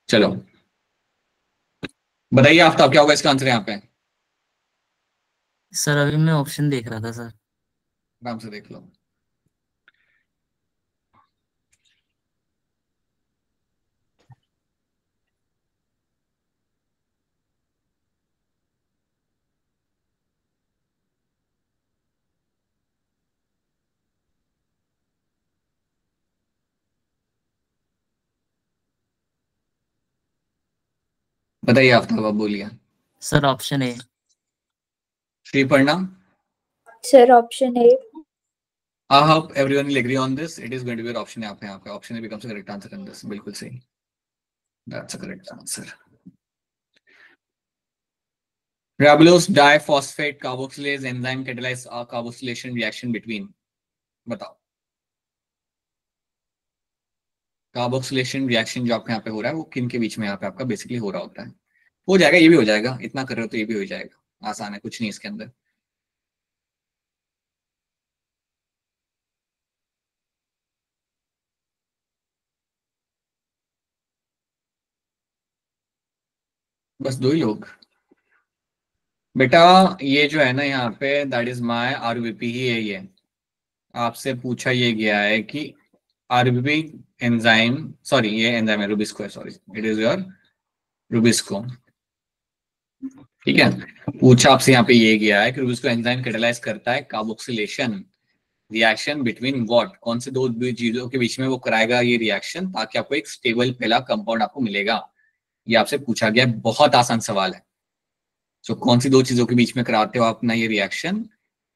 चलो बताइए आफ्ताब, क्या होगा इसका आंसर यहाँ पे? सर अभी मैं ऑप्शन देख रहा था सर. आराम से देख लो. बताइए आफ्ताब, आप बोलिए. Sir option A. Sriparna. Sir option A. I hope everyone will agree on this. It is going to be your option. यहाँ पे option A becomes a correct answer in this. बिल्कुल सही. That's a correct answer. Ribulose diphosphate carboxylase enzyme catalyze a carboxylation reaction between. बताओ. Carboxylation reaction जो आपके यहाँ पे हो रहा है वो किन के बीच में यहाँ पे आपका बेसिकली हो रहा होता है? हो जाएगा, ये भी हो जाएगा. इतना कर रहे हो तो ये भी हो जाएगा. आसान है, कुछ नहीं इसके अंदर. बस 2 ही लोग बेटा. ये जो है ना यहाँ पे दैट इज माय आरयूबीपी ही है. ये आपसे पूछा ये गया है कि आरयूबीपी एंजाइम, सॉरी ये एंजाइम है रुबिस्को है, sorry it is your Rubisco. ठीक है. पूछा आपसे यहाँ पे ये गया है कि रुबिस्को एंजाइम कैटालाइज करता है कार्बोक्सिलेशन रिएक्शन बिटवीन व्हाट, कौन से 2 चीजों के बीच में वो कराएगा ये रिएक्शन ताकि आपको एक स्टेबल पहला कंपाउंड आपको मिलेगा. ये आपसे पूछा गया. बहुत आसान सवाल है. सो कौन सी 2 चीजों के बीच में कराते हो अपना ये रिएक्शन,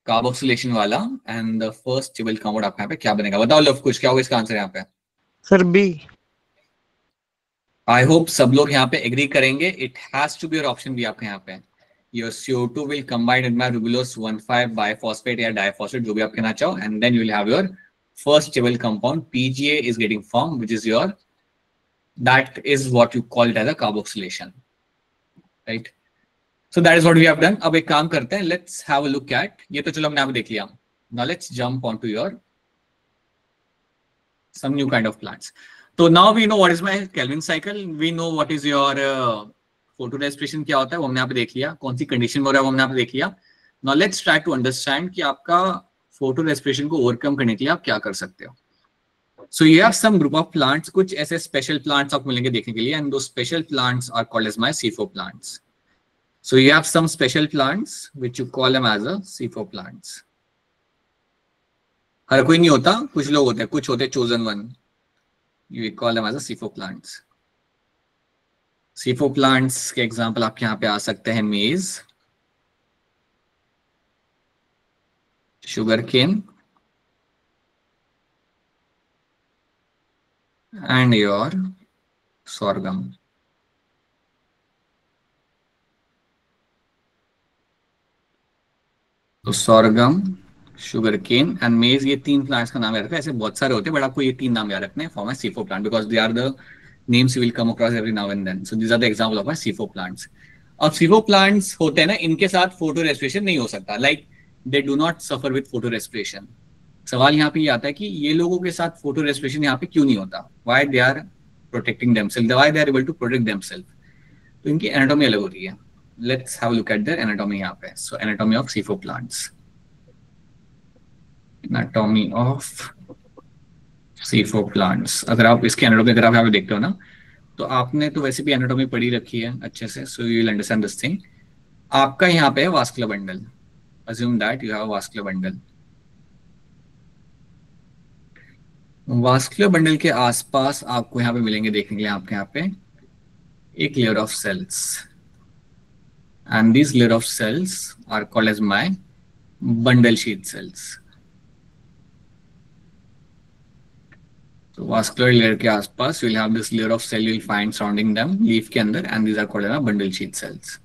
कार्बोक्सिलेशन वाला, and the first stable compound आपका यहाँ पे क्या बनेगा? बताओ लव, कुछ क्या होगा इसका आंसर यहाँ पे? Sir B. आई होप सब लोग यहाँ पे एग्री करेंगे. It has to be your option B आपके यहाँ पे. Your CO2 will combine with my ribulose 1,5 biphosphate या डाइफॉस्फेट, जो भी आप कहना चाहो, and then you will have your first stable compound PGA is getting formed, which is that is what you call it as a carboxylation, right? So that is what we have done. अब एक काम करते हैं, let's have a look at, ये तो चलो हमने यहाँ पे देख लिया. Now let's jump onto some new kind of plants. So now we know what is my Kelvin cycle. We know what is your photo respiration क्या होता है, वो हमने यहाँ पे देख लिया. कौन सी कंडीशन में हो रहा है वो हमने यहाँ पे देख लिया. Now let's try to understand कि आपका फोटो रेस्पिरेशन को ओवरकम करने के लिए आप क्या कर सकते हो. So you have some group of plants, कुछ ऐसे स्पेशल प्लांट्स आपको मिलेंगे देखने के लिए, and those special plants are called as my C4 plants. So you have some special plants which you call them as a C4 plants. हर कोई नहीं होता, कुछ लोग होते हैं, कुछ होते हैं chosen one. You call them as a C4 plants. C4 plants के एग्जाम्पल आपके यहाँ पे आ सकते हैं maize, sugar cane and your sorghum. तो sorghum, sugar cane and maize, ये तीन plants का नाम याद रखना. ऐसे बहुत सारे होते हैं, बट आपको ये तीन नाम याद रखने हैं for my C4 plant because they are the names you will come across every now and then. So these are the example of my C4 plants. अब C4 plants होते हैं ना, इनके साथ photo respiration नहीं हो सकता. Like they do not suffer with photo respiration. सवाल यहाँ पे ये आता है कि ये लोगों के साथ फोटो रेस्पिरेशन यहाँ पे क्यों नहीं होता? Why they are protecting themselves? Why they are able to protect themselves? तो इनकी एनाटॉमी अलग होती है. Let's have a look at their anatomy यहाँ पे. So anatomy of C4 plants. Anatomy of C4 plants. अगर आप इसके एनाटॉमी अगर आप यहाँ पे देखते हो ना, तो आपने तो वैसे भी एनाटॉमी पढ़ी रखी है अच्छे से. So you will understand this thing. आपका यहाँ पे है vascular bundle. Assume that you have a vascular bundle. Vascular bundle के आसपास आपको यहाँ पे मिलेंगे देखने के लिए आपके यहाँ पे एक layer of cells, and this layer of cells are called as my bundle sheath cells. तो वास्कुलर लेयर के आसपास you will have this layer of cell you will find surrounding them leaf के अंदर, and these are called as bundle sheath cells.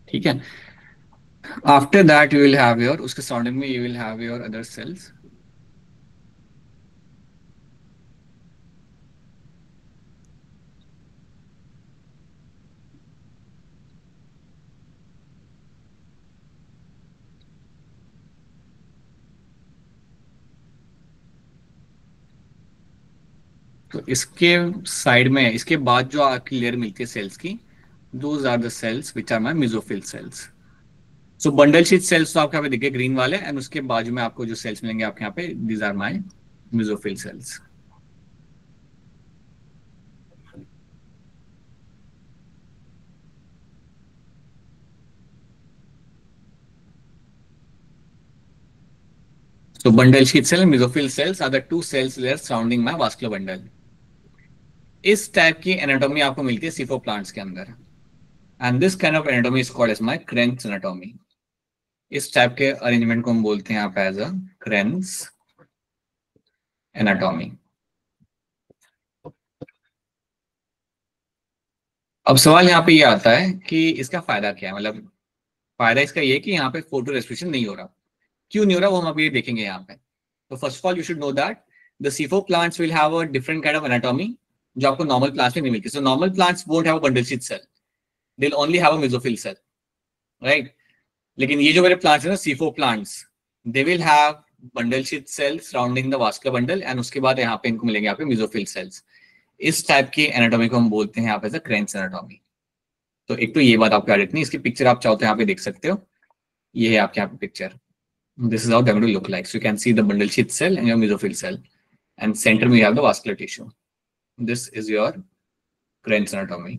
ठीक है. After that you will have your, उसके surrounding में you will have your other cells. तो इसके side में, इसके बाद जो आपकी लेयर मिलती है सेल्स की, those are the cells which are my mesophyll cells. So bundle sheath cells तो आपके यहाँ पे दिखे ग्रीन वाले, एंड उसके बाजू में आपको जो सेल्स मिलेंगे आपके यहाँ पे, these are my mesophyll cells. So bundle sheath cell and mesophyll cells are the two cells layers surrounding my vascular bundle. इस टाइप की एनाटॉमी आपको मिलती है C4 प्लांट्स के अंदर, and this kind of anatomy is called as my Krenz anatomy. इस type के arrangement को हम बोलते हैं यहाँ पे एज अ Krenz anatomy. अब सवाल यहाँ पे ये आता है कि इसका फायदा क्या है, मतलब फायदा इसका ये कि यहाँ पे फोटो रेस्पिरेशन नहीं हो रहा. क्यों नहीं हो रहा वो हम अभी देखेंगे यहाँ पे. तो first of all you should know that the C4 plants will have a different kind of anatomy जो आपको नॉर्मल प्लांट्स में नहीं मिलती. So normal plants won't have a bundle sheath cell, they'll only have a mesophyll cell, right? लेकिन ये जो मेरे plants है ना C4 plants, they will have bundle sheath cells surrounding the vascular bundle, and उसके बाद यहाँ पे इनको मिलेंगे यहाँ पे mesophyll cells. इस टाइप की एनाटॉमी को हम बोलते हैं यहाँ पे Krenz anatomy. तो एक तो ये बात आपको याद रखनी है. इसकी पिक्चर आप चाहो तो यहाँ पे देख सकते हो. ये है आपके यहाँ पे picture. This is how they're going to look like. So you can see the bundle sheath cell and your mesophyll cell, and center में you have the vascular tissue. This is your Krenz anatomy.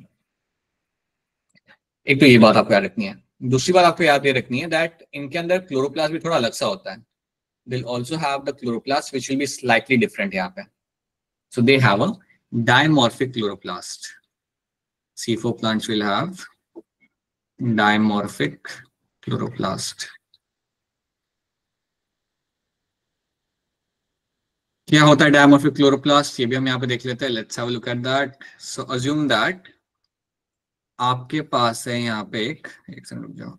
एक तो ये बात आपको याद रखनी है. दूसरी बात आपको याद ये रखनी है दैट इनके अंदर क्लोरोप्लास्ट भी थोड़ा अलग सा होता है. They'll also have the chloroplast which will be slightly different यहाँ पे. So they have a dimorphic chloroplast. C4 plants will have dimorphic chloroplast. क्या होता है डायमॉर्फिक क्लोरोप्लास्ट, ये भी हम यहाँ पे देख लेते हैं. Let's have a look at that. So assume that आपके पास है यहाँ पे एक सेकंड रुक जाओ.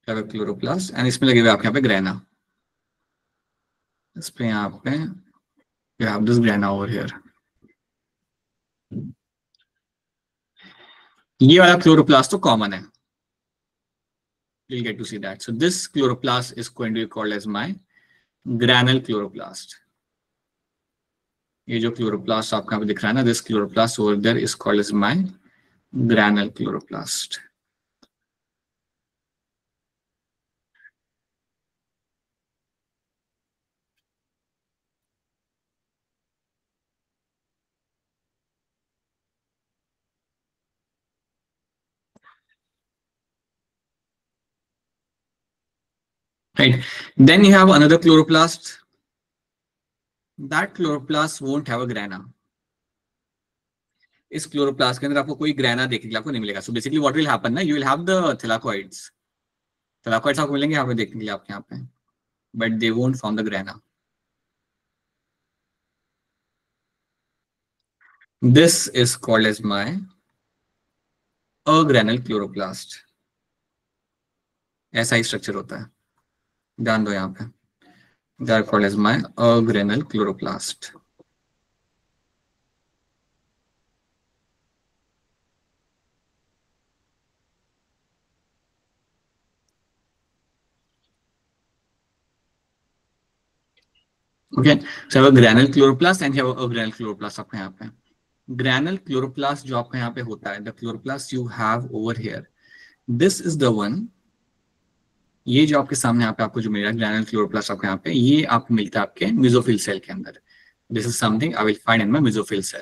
क्लोरोप्लास्ट एंड इसमें लगे हुए आपके यहाँ पे ग्रेना. इस पे यहाँ पे you have this grana over here. ये वाला क्लोरोप्लास्ट तो कॉमन है. You'll get to see that. So this chloroplast is going to be called as my granule chloroplast. ये जो क्लोरोप्लास्ट आपको यहाँ पे दिख रहा है ना, this chloroplast over there is called as my granule chloroplast. Right. Then you have another chloroplast. That chloroplast won't have a grana. इस क्लोरोप्लास्ट के अंदर आपको कोई ग्रेना देखने के लिए आपको नहीं मिलेगा. So basically what will happen ना, यू विल हैव द थैलाकोइड्स. थैलाकोइड्स आपको मिलेंगे यहाँ पे देखने के लिए आपके यहाँ पे, but they won't form the grana. This is called as my agranal chloroplast. ऐसा ही स्ट्रक्चर होता है, ध्यान दो यहाँ पे. They are called as my agranal chloroplast. Okay, so have a granal chloroplast and have a granal chloroplast आपके यहाँ पे. ग्रैनुल क्लोरोप्लास्ट जो आपका यहाँ पे होता है, the chloroplast you have over here, this is the one. ये जो आपके सामने यहाँ पे आपको जो मिल रहा है ग्रैनुल क्लोरोप्लास्ट आपके यहाँ पे, ये आपको मिलता है आपके मेसोफिल सेल के अंदर. This is something I will find in my mesophyll cell.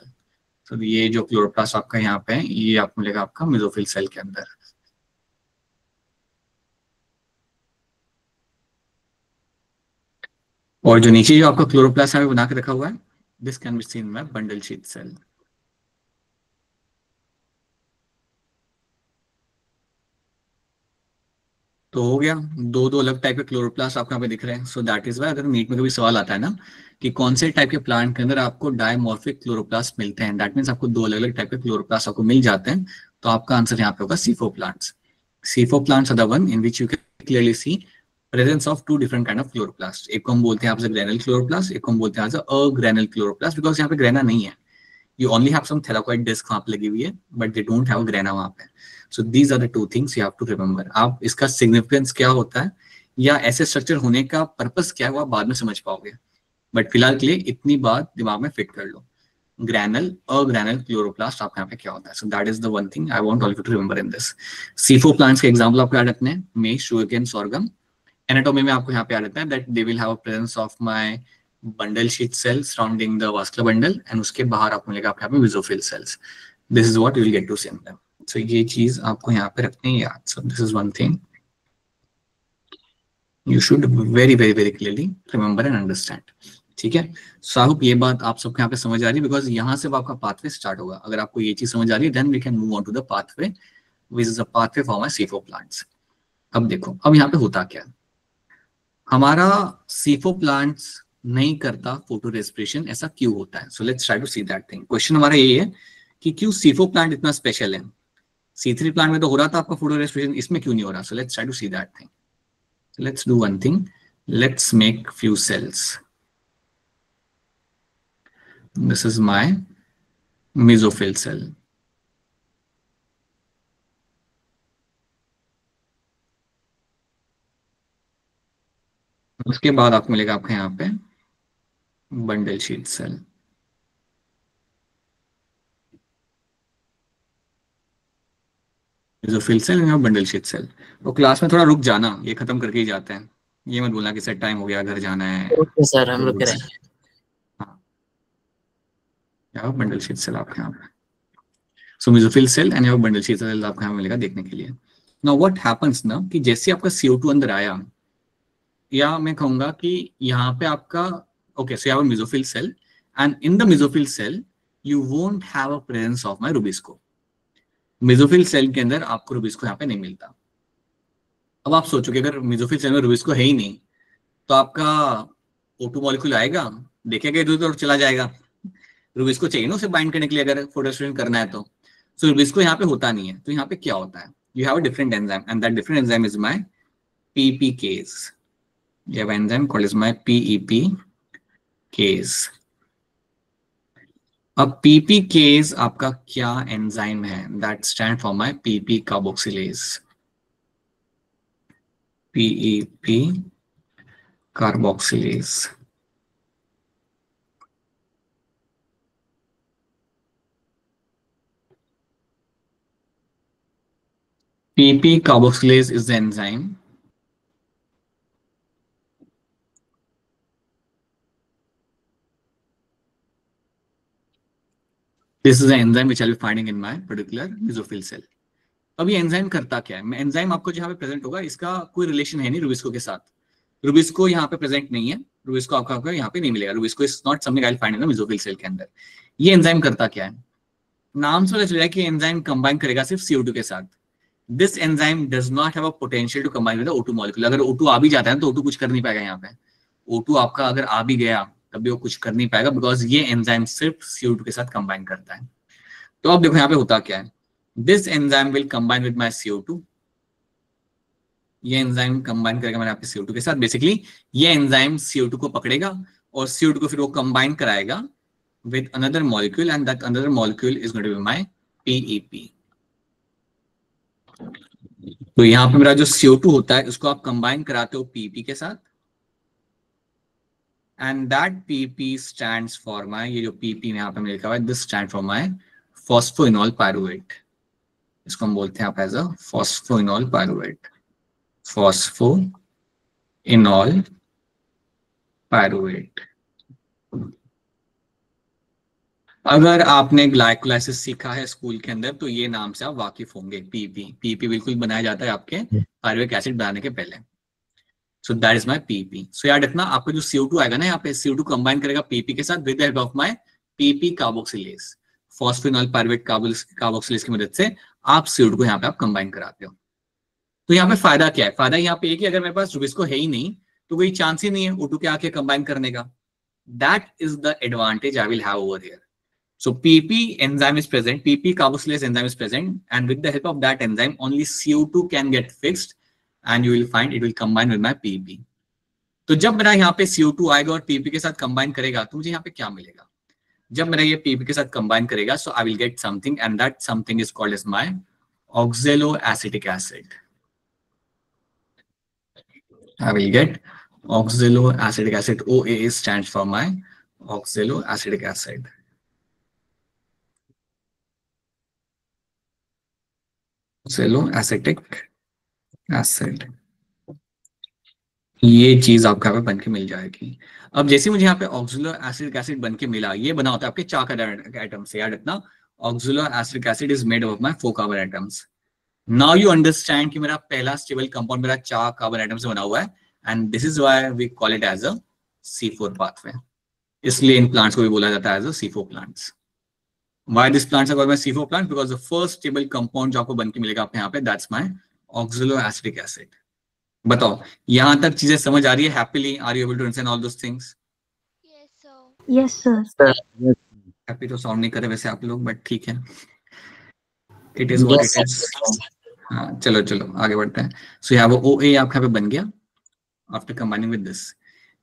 तो ये जो क्लोरोप्लास्ट आपका यहाँ पे है, ये आपको मिलेगा आपका मेसोफिल सेल के अंदर. और जो नीचे जो आपका क्लोरोप्लास्ट है बना के रखा हुआ है, this can be seen by bundle sheath cell. तो हो गया, दो अलग टाइप के क्लोरोप्लास्ट आपको यहाँ पे दिख रहे हैं. सो दैट इज वाई अगर नीट में कभी सवाल आता है ना कि कौन से टाइप के प्लांट के अंदर आपको डायमॉर्फिक क्लोरोप्लास्ट मिलते हैं, दैट मीन्स आपको दो अलग अलग टाइप के क्लोरोप्लास्ट आपको मिल जाते हैं. तो आपका आंसर यहाँ पे होगा C4 plants. C4 plants are the one in which you can clearly see presence of two different kind of chloroplast. एक को हम बोलते हैं आपसे ग्रेनुल क्लोरोप्लास्ट, एक को हम बोलते हैं अग्रेनुल क्लोरोप्लास्ट, बिकॉज यहाँ पे ग्रेना नहीं है. You only have some thylakoid disc वहां पे लगी हुई है, but they don't have grana वहां पे. So these are the two things you have to remember. आप इसका significance क्या होता है या ऐसे स्ट्रक्चर होने का पर्पस क्या है वो आप बाद में समझ पाओगे, बट फिलहाल के लिए इतनी बात दिमाग में फिट कर लो. ग्रैनुल अग्रेनुल क्लोरोप्लास्ट आपके यहाँ पे क्या होता है. So that is the one thing I want all you to remember in this. C4 plants के एग्जांपल आपको याद रखने हैं, मेज, शुगरकेन, सोरगम. एनाटॉमी में आपको यहाँ पे याद रहता है that they will have a presence of my bundle sheath cell surrounding the vascular bundle, and उसके बाहर आपको मिलेगा आपके यहाँ पे mesophyll cells. This is what you will get to see in them. So ये चीज आपको यहाँ पे रखनी है याद. So this is one thing you should very very very clearly remember and understand. ठीक है, सो आई होप ये बात आप सबके यहाँ पे समझ आ रही है, बिकॉज यहाँ से आपका पाथवे स्टार्ट होगा. अगर आपको ये चीज समझ आ रही है, then we can move on to the pathway which is a pathway for my C4 plants. अब देखो, अब यहाँ पे होता क्या है, हमारा C4 प्लांट्स नहीं करता फोटो रेस्पिरेशन. ऐसा क्यों होता है? So let's try to see that thing. Question हमारा ये है कि क्यों C4 प्लांट इतना स्पेशल है. C3 प्लांट में तो हो रहा था आपका फोटो रेस्पिरेशन, इसमें क्यों नहीं हो रहा? So let's try to see that thing. So let's do one thing, let's make few cells. This is my mesophyll cell. उसके बाद आपको मिलेगा आपके यहाँ पे bundle sheath cell. Mesophyll cell या बंडल शीथ सेल. तो क्लास में थोड़ा रुक जाना, ये खत्म करके ही जाते हैं. ये मत बोलना कि सर टाइम हो गया घर जाना है. ओके सर, हम रुक रहे हैं. हाँ, या बंडल शीथ सेल आपके यहाँ पे. So mesophyll cell and bundle sheath cell आपको यहाँ मिलेगा देखने के लिए. नाउ व्हाट हैपेंस ना कि जैसे आपका CO2 अंदर आया, या मैं कहूंगा कि यहाँ पे आपका okay, so you have a mesophyll cell, and in the mesophyll cell you won't have a presence of my rubisco. mesophyll cell के अंदर आपको rubisco यहाँ पे नहीं मिलता. अब आप सोचोगे अगर मेसोफिल सेल में रुबिस्को है ही नहीं तो आपका O2 मॉलिक्यूल आएगा, देखेगा इधर उधर चला जाएगा। रुबिस्को चाहिए ना उसे बाइंड करने के लिए अगर फोटोस्टेट करना है तो। सो रुबिस्को यहाँ पे होता नहीं है, तो यहाँ पे क्या होता है, you have a different enzyme and that different enzyme is my PEPcase. You have an enzyme called as my PEPcase. अब PEPcase आपका क्या एंजाइम है, that stand for my PP carboxylase. PEP carboxylase. PP carboxylase is the enzyme this is the enzyme which I'll be finding in my particular mesophyll cell. अब ये enzyme करता क्या है, enzyme आपको जहाँ पे प्रेजेंट होगा इसका कोई रिलेशन है नहीं रुबिस्को के साथ, रुबिस्को यहाँ पे प्रेजेंट नहीं है, रुबिस्को आपका यहाँ पे नहीं मिलेगा, rubisco is not something I will find in the mesophyll cell के अंदर। ये एंजाइम करता क्या है, नाम से पता चल रहा है कि एंजाइम कंबाइन करेगा सिर्फ CO2 के साथ। This enzyme does not have a potential to combine with the O2 molecule. अगर O2 आ भी जाता है तो O2 कुछ कर नहीं पाएगा यहाँ पे, O2 आपका अगर आ भी गया तब भी वो कुछ कर नहीं पाएगा, बिकॉज ये एंजाइम सिर्फ CO2 के साथ कंबाइन करता है। तो अब देखो यहाँ पे होता क्या है, this enzyme will combine with my CO2, ये एंजाइम कंबाइन करेगा मेरे यहाँ पे CO2 के साथ। बेसिकली ये एंजाइम CO2 को पकड़ेगा और CO2 को फिर वो कंबाइन कराएगा with another molecule and that another molecule is going to be my PEP. तो यहाँ पे मेरा जो CO2 होता है उसको आप कंबाइन कराते हो PEP के साथ and that PEP stands for my, ये जो PEP यहाँ पे लिखा हुआ है, this stands for my phosphoenol pyruvate. इसको हम बोलते हैं आप as a phosphoenol pyruvate. Phosphoenol pyruvate. अगर आपने ग्लाइकोलाइसिस सीखा है स्कूल के अंदर तो ये नाम से आप वाकिफ होंगे। PEP बिल्कुल बनाया जाता है आपके पायरुवेट एसिड बनाने के पहले। सो दैट इज माय PEP। सो याद रखना आपका जो CO2 आएगा ना यहाँ पे, CO2 कंबाइन करेगा PEP के साथ with the help of my PP carboxylase, phosphoenol pyruvate carboxylase की मदद से आप CO2 को यहाँ पे आप कंबाइन कराते हो। तो यहाँ पे फायदा क्या है, फायदा यहाँ पे एक ही, अगर मेरे पास रुबिस्को है ही नहीं तो कोई चांस ही नहीं है O2 के आके कंबाइन करने का। That is the advantage I will have over here. So PP enzyme is present, PP carboxylase enzyme is present, and with the help of that enzyme, only CO2 can get fixed, and you will find it will combine with my PEP. तो जब मेरा यहाँ पे CO2 आएगा और PEP के साथ combine करेगा तो मुझे यहाँ पे क्या मिलेगा, जब मेरा ये PEP के साथ कंबाइन करेगा, so I will get something, and that something is called as my oxaloacetic acid. I will get oxaloacetic acid. OAA stands for my oxaloacetic acid. oxaloacetic acid, ये चीज आपको यहाँ पे बन के मिल जाएगी। अब जैसे मुझे यहाँ पे oxaloacetic acid बन के मिला, ये बना होता है आपके 4 कार्बन एटम से। याद रखना oxaloacetic acid is made of my 4 carbon atoms. Now you understand कि मेरा पहला स्टेबल कंपाउंड मेरा 4 कार्बन एटम से बना हुआ है, and this is why we call it as a C4 pathway. इसलिए इन प्लांट्स को भी बोला जाता है as a C4 plants. Why this plants are called my C4 plant? Because the first stable compound जो आपको बन के मिलेगा आपके यहाँ पे, that's my oxaloacetic acid. बताओ यहाँ तक चीजें समझ आ रही है? Happily, are you able to understand all those things? Yes, sir. Yes, sir. Happy तो साउंड नहीं करे वैसे आप लोग, बट ठीक है, it is what it is. हाँ चलो आगे बढ़ते हैं। So यहाँ वो OA आपके यहाँ पे बन गया after combining with this.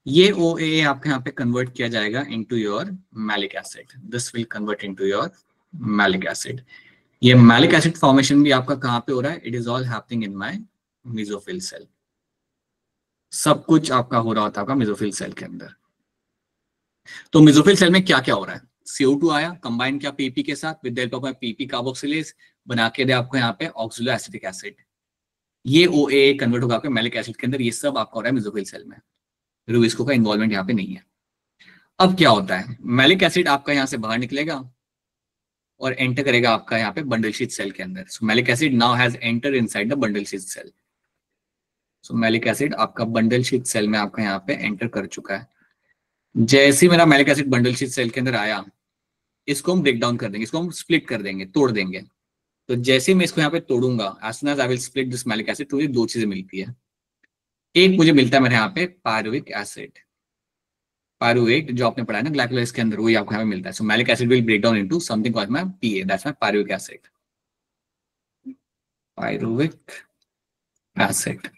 ये OAA आपके यहाँ पे कन्वर्ट किया जाएगा into your malic acid. This will convert into your malic acid. ये malic acid formation भी आपका कहाँ पे हो रहा है? It is all happening in my mesophyll cell. सब कुछ आपका हो रहा होता है आपका mesophyll cell के अंदर। तो mesophyll cell में क्या क्या हो रहा है? CO2 आया, कंबाइन किया PP के साथ with the help of my PP carboxylase, बना के दे आपको यहाँ पे oxaloacetic acid. ये OAA कन्वर्ट होगा आपके malic acid के अंदर। ये सब आपका हो रहा है mesophyll cell में। रुबिस्को का इन्वॉल्वमेंट यहाँ पे नहीं है। अब क्या होता है, मैलिक एसिड आपका यहाँ से बाहर निकलेगा और एंटर करेगा आपका यहाँ पे बंडल शीथ सेल के अंदर। So malic acid now has enter inside the bundle sheath cell. So malic acid आपका बंडल शीथ सेल में आपका यहाँ पे एंटर कर चुका है। जैसे ही मेरा malic acid bundle sheath cell के अंदर आया, इसको हम ब्रेक डाउन कर देंगे, इसको हम स्प्लिट कर देंगे, तोड़ देंगे। तो जैसे मैं इसको यहाँ पे तोड़ूंगा, as soon as I will split this malic acid, तो मुझे दो चीजें मिलती है। एक मुझे मिलता है मेरे यहाँ पे पायरुविक एसिड, पायरुवेट जो आपने पढ़ा है ना ग्लाइकोलाइसिस के अंदर, वही आपको यहाँ पे मिलता है। So malic acid will break down into something called my PA, that's my pyruvic acid, pyruvic acid.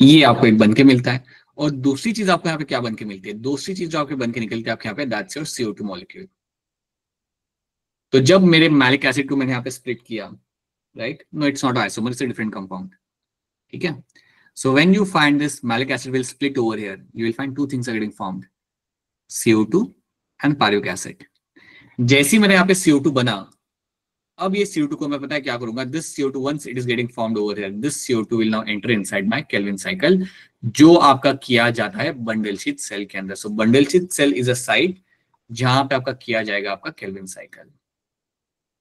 ये आपको एक बन के मिलता है। और दूसरी चीज आपको यहाँ पे क्या बन के मिलती है, दूसरी चीज जो आपके बन के निकलती है आपके यहाँ पे, दैट्स योर CO2 मॉलिक्यूल। तो जब मेरे मैलिक एसिड को मैंने यहाँ पे स्प्लिट किया, right, no it's not isomer, it's a different compound, ठीक है। So when you find this malic acid will split over here, you will find two things are getting formed, CO2 and pyruvic acid. जैसे मैंने यहाँ पे CO2 बना, अब ये CO2 को मैं पता है क्या करूंगा, this CO2 once it is getting formed over here, this CO2 will now enter inside my Kelvin cycle, जो आपका किया जाता है बंडल शीथ सेल के अंदर। So bundle sheath cell is a site जहां पे आपका किया जाएगा आपका केल्विन साइकिल।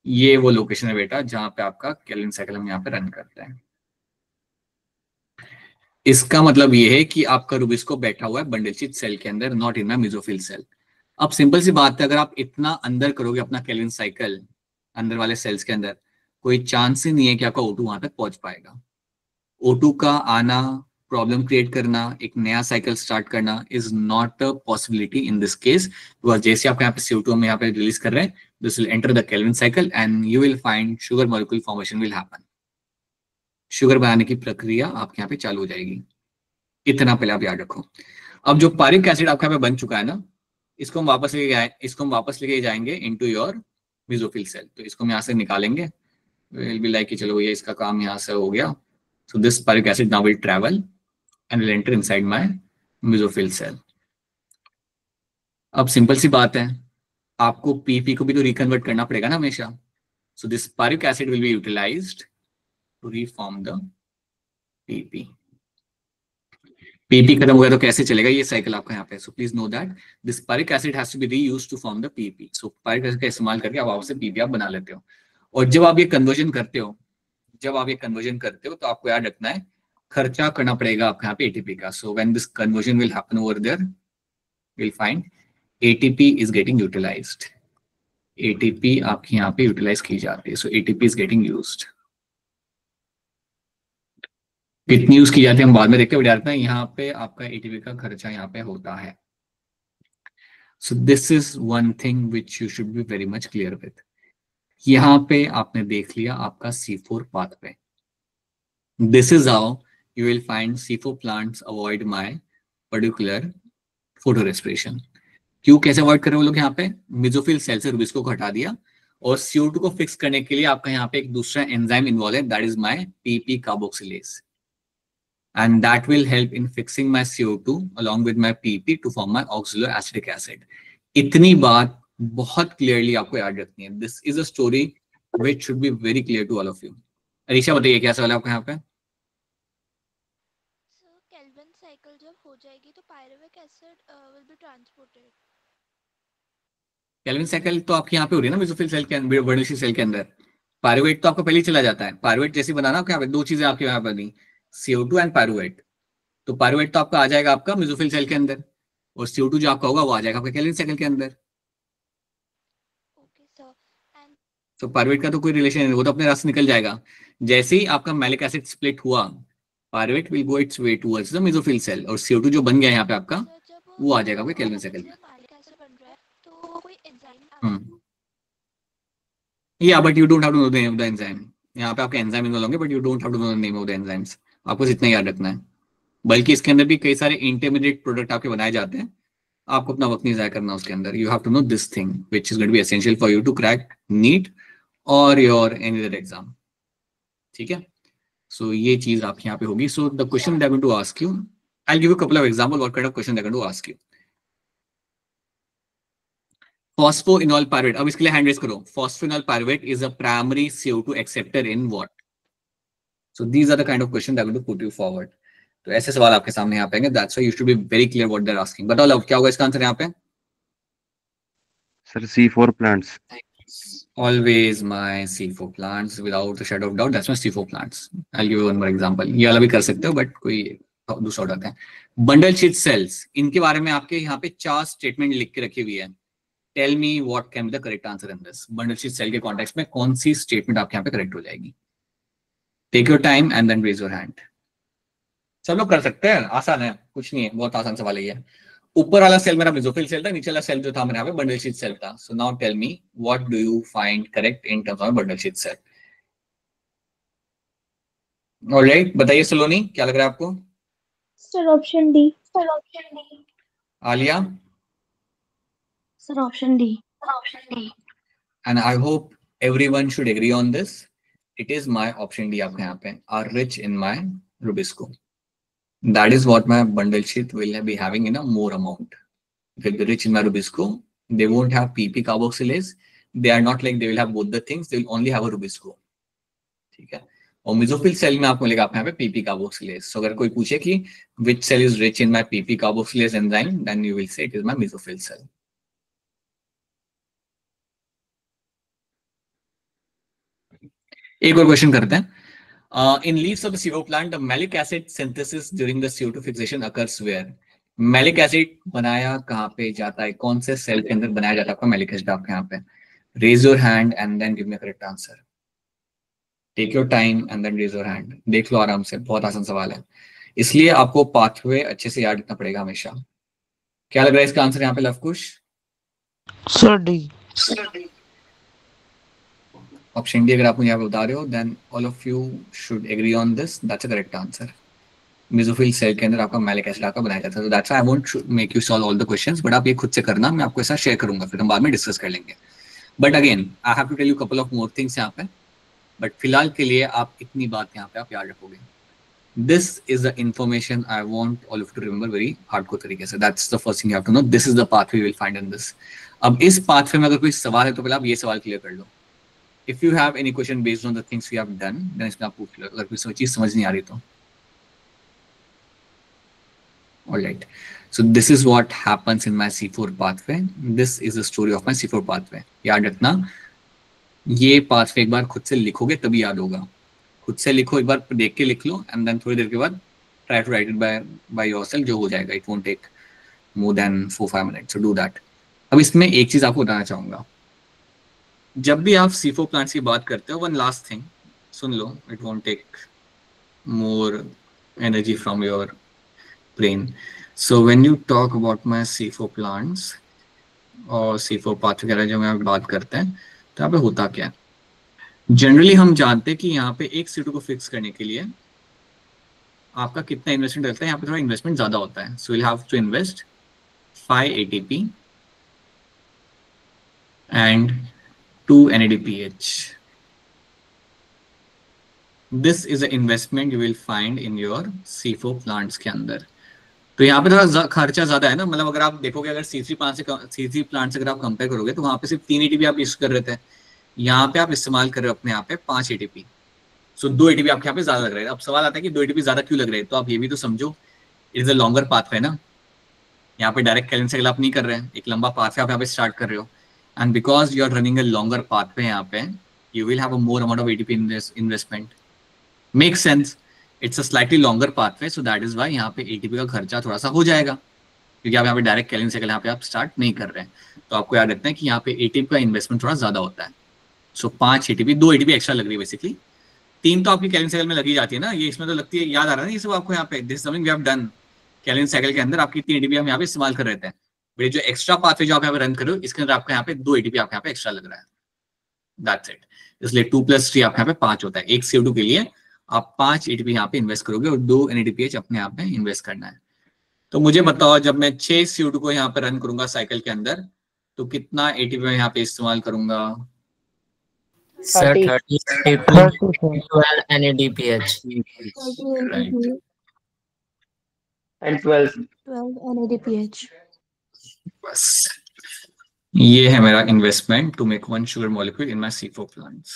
ये वो लोकेशन है बेटा जहां पे आपका केल्विन साइकिल हम यहाँ पे रन करते हैं। इसका मतलब ये है कि आपका रूबिस्को बैठा हुआ है बंडल शीथ सेल के अंदर, not in my mesophyll cell. अब सिंपल सी बात है, अगर आप इतना अंदर करोगे अपना केल्विन साइकिल अंदर वाले सेल्स के अंदर, कोई चांस ही नहीं है कि आपका O2 वहां तक पहुंच पाएगा। O2 का आना, प्रॉब्लम क्रिएट करना, एक नया साइकिल स्टार्ट करना is not a possibility in this case, because जैसे आप यहाँ पे CO2 हम यहाँ पे रिलीज कर रहे हैं, this will enter the Calvin cycle and you will find sugar molecule formation will happen. Sugar बनाने की प्रक्रिया आपके यहाँ पे चालू हो जाएगी। इतना पहले आप याद रखो। अब जो पायरुविक एसिड आपके यहाँ पे बन चुका है ना, इसको हम वापस लेके जाएंगे इनटू योर मेसोफिल सेल। तो इसको हम यहाँ से निकालेंगे, विल बी लाइक कि चलो ये इसका काम यहाँ से हो गया। So this pyruvic acid now will travel and will enter inside my mesophyll cell. अब सिंपल सी बात है, आपको पीपी को भी तो रिकन्वर्ट करना पड़ेगा ना हमेशा। So this pyruvic acid will be utilised to reform the PP. PP खत्म हो गया तो कैसे चलेगा ये साइकिल आपका यहाँ पे। So please know that this pyruvic acid has to be reused to form the PP. So pyruvic acid का इस्तेमाल करके आप वापस से PP आप बना लेते हो। और जब आप ये कन्वर्जन करते हो, तो आपको याद रखना है खर्चा करना पड़ेगा आपके यहाँ पे ATP का। So when this conversion will happen over there, we'll find ATP is getting utilized. ATP आपके यहाँ पे यूटिलाइज की जाती है। So ATP is getting used. कितनी यूज की जाती है हम बाद में देखते हैं। यहाँ पे आपका ATP का खर्चा यहाँ पे होता है। सो this is one thing which you should be very much clear with. यहाँ पे आपने देख लिया आपका C4 pathway. This is how you will find C4 plants avoid my particular photo respiration. क्यों, कैसे अवॉइड कर रहे हो लोग, यहाँ पे मेसोफिल सेल से रूबिस्को को हटा दिया और CO2 को फिक्स करने के लिए आपका यहाँ पे एक दूसरा एंजाइम इन्वॉल्व है, that is my PP carboxylase, and that will help in fixing my CO2 along with my PP to form my oxaloacetic acid. इतनी बात बहुत क्लियरली आपको याद रखनी है। This is a story which should be very clear to all of you. Arisha बताइए क्या सवाल है आपका यहाँ पे? केल्विन साइकिल जब हो जाएगी तो pyruvic acid will be transported. Calvin cycle तो आपके यहाँ पे हो रही है ना मेसोफिल सेल के अंदर, बंडल शीथ सेल के अंदर। पायरुवेट तो आपको पहले ही चला जाता है। पायरुवेट जैसे बनाना आपके यहाँ पे दो चीजें आपके यहाँ पे बनी, CO2 एंड पायरुवेट। तो पायरुवेट तो आपका आ जाएगा आपका मेसोफिल सेल के अंदर और CO2 जो आपका होगा वो आ जाएगा आपके केल्विन साइकिल के अंदर। तो पायरुवेट का तो कोई रिलेशन नहीं, वो तो अपने रास्ते निकल जाएगा। जैसे ही आपका मैलिक एसिड स्प्लिट हुआ, pyruvate will go its way towards the mesophyll cell और CO2 जो बन गया यहाँ पे आपका वो आ जाएगा आपके केल्विन साइकिल में। Yeah, but you don't have to know the name of the enzyme. यहाँ पे आपके एंजाइम इन्वॉल्व होंगे, but you don't have to know the name of the enzymes. आपको इतना याद रखना है। बल्कि इसके अंदर भी कई सारे इंटरमीडिएट प्रोडक्ट आपके बनाए जाते हैं, आपको अपना वक्त नहीं ज़ाया करना उसके अंदर। You have to know this thing which is going to be essential for you to crack NEET और योर एनी अदर एग्जाम। ठीक है, सो ये चीज आपके यहाँ पे होगी। So the question they are going to ask you, I will give you couple of example what kind of question they are going to ask you. Phosphoenol pyruvate, अब इसके लिए हैंड रेज करो। Phosphoenol pyruvate is a primary CO2 acceptor in what? So these are the kind of questions that are going to put you forward. तो ऐसे सवाल आपके सामने यहाँ पे आएंगे। That's why you should be very clear what they're asking. बताओ love, क्या होगा इसका आंसर यहाँ पे? Sir, C4 plants. Always my C4 plants, without a shadow of doubt. That's my C4 plants. I'll give you one more example. ये वाला भी कर सकते हो, बट कोई दूसरा उठाते हैं। बंडल शीथ सेल्स, इनके बारे में आपके यहाँ पे 4 स्टेटमेंट लिख के रखी हुई है। Tell me what can be the correct answer in this. Bundle sheath cell के कॉन्टेक्स्ट में कौन सी स्टेटमेंट आपके यहाँ पे करेक्ट हो जाएगी? Take your time and then raise your hand. सब लोग कर सकते हैं, आसान है, कुछ नहीं है, बहुत आसान सवाल है ये। ऊपर वाला सेल मेरा मेसोफिल सेल था, नीचे वाला सेल जो था मेरे यहाँ पे बंडल शीट सेल था। So now tell me what do you find correct in terms of bundle sheath cell. Alright, बताइए सलोनी, क्या लग रहा है आपको? Sir option D. Aliya? Sir option D. And I hope everyone should agree on this. It is my option D आपके यहाँ पे, are rich in my Rubisco. That is what my bundle sheet will be having in a more amount. They'll be rich in my Rubisco. They won't have PP carboxylase. They are not like they will have both the things. They will only have a Rubisco. ठीक है। और mesophyll cell में आपको मिलेगा आपके यहाँ पे PP carboxylase. So अगर कोई पूछे कि which cell is rich in my PP carboxylase enzyme, then you will say it is my mesophil cell. एक और क्वेश्चन करते हैं। In leaves of the CO plant the malic acid synthesis during the CO2 fixation occurs where. Malic acid बनाया कहाँ पे जाता है, कौन से सेल के अंदर बनाया जाता है आपका मैलिक एसिड आपके यहाँ पे? Raise your hand and then give me correct answer. Take your time and then raise your hand. देख लो आराम से, बहुत आसान सवाल है, इसलिए आपको पाथवे अच्छे से याद रखना पड़ेगा हमेशा। क्या लग रहा है इसका आंसर यहाँ पे Lavkush? Sir D. Option D अगर आप मुझे यहाँ पे बता रहे हो, then all of you should agree on this, that's a correct answer. Mesophyll cell के अंदर आपका मैलिक एसिड आपका बनाया जाता है। That's why I won't make you solve all the questions, but आप ये खुद से करना, मैं आपको ऐसा शेयर करूंगा, फिर हम बाद में डिस्कस कर लेंगे। But again I have to tell you couple of more things यहाँ पे, बट फिलहाल के लिए आप इतनी बात यहाँ पे आप याद रखोगे। This is the information I want all of to remember very hardcore तरीके से। That's the first thing you have to know, this is the pathway you will find in this. अब इस पाथवे में अगर कोई सवाल है तो पहले आप ये सवाल क्लियर कर लो। If you have any question based on the things we have done, then इसमें आप पूछ लो, अगर कोई चीज समझ नहीं आ रही तो। Alright, so this is what happens in my C4 pathway. This is the story of my C4 pathway. याद रखना, ये पाथवे एक बार खुद से लिखोगे तभी याद होगा। खुद से लिखो, एक बार देख के लिख लो, एंड देन थोड़ी देर के बाद try to write it by yourself, जो हो जाएगा। It won't take more than 4-5 minutes, so do that. अब इसमें एक चीज आपको बताना चाहूंगा, जब भी आप C4 प्लांट्स की बात करते हो, वन लास्ट थिंग सुन लो, it won't take more energy from your brain. So when you talk about my C4 plants और C4 पाथ वगैरह जब हम बात करते हैं तो यहाँ पे होता क्या है? जनरली हम जानते हैं कि यहाँ पे एक CO2 को फिक्स करने के लिए आपका कितना इन्वेस्टमेंट लगता है, यहाँ पे थोड़ा इन्वेस्टमेंट ज्यादा होता है। So you have to invest 5 ATP and 2 NADPH. This is an investment you will find in your C4 plants के अंदर। तो यहाँ पे थोड़ा खर्चा ज्यादा है ना, मतलब अगर आप देखोगे, अगर C3 प्लांट से अगर आप कंपेयर करोगे तो वहाँ पे सिर्फ 3 ATP आप यूज कर रहे थे, यहाँ पे आप इस्तेमाल कर रहे हो अपने यहाँ पे 5 ATP। सो 2 ATP आपके यहाँ पे ज्यादा लग रहे हैं। अब सवाल आता है कि 2 ATP ज्यादा क्यों लग रहे हैं, तो आप ये भी तो समझो, it is a longer pathway ना। यहाँ पे डायरेक्ट कैलन साइकिल आप नहीं कर रहे हैं, एक लंबा पाथवे आप यहाँ पे स्टार्ट कर रहे हो, and because you are running a longer pathway यहाँ पे, you will have a more amount of ATP in this investment. Makes sense. It's a slightly longer pathway, so that is why यहाँ पे ATP का खर्चा थोड़ा सा हो जाएगा, क्योंकि आप यहाँ पे डायरेक्ट कैलन साइकिल यहाँ पे आप स्टार्ट नहीं कर रहे हैं। तो आपको याद रखना है कि यहाँ पे ATP का इन्वेस्टमेंट थोड़ा ज्यादा होता है। सो 5 ATP, 2 ATP एक्स्ट्रा लग रही है बेसिकली, 3 तो आपकी कैलन साइकिल में लगी जाती है ना, ये इसमें तो लगती है। याद आ रहा है ना ये सब आपको यहाँ पे? This something we have done. Calvin cycle के अंदर आपकी 3 ATP हम यहाँ पे इस्तेमाल कर रहे थे, बट जो एक्स्ट्रा पाथवे जो आप यहाँ पे रन कर रहे हो, इसके अंदर आपका यहाँ पे 2 ATP आपके यहाँ पे एक्स्ट्रा लग रहा है। That's it. इसलिए 2 + 3 आपके यहाँ पे 5 होता है। एक CO2 के लिए आप 5 ATP यहाँ पे इन्वेस्ट करोगे और 2 NADPH अपने यहाँ पे इन्वेस्ट करना है। तो मुझे बताओ, जब मैं 6 CO2 को यहाँ पे रन करूंगा साइकिल के अंदर, तो कितना ATP मैं यहाँ पे इस्तेमाल करूंगा? Sir 30 12 NADPH right, and 12 NADPH। बस ये है मेरा investment to make 1 sugar molecule in my C4 plants.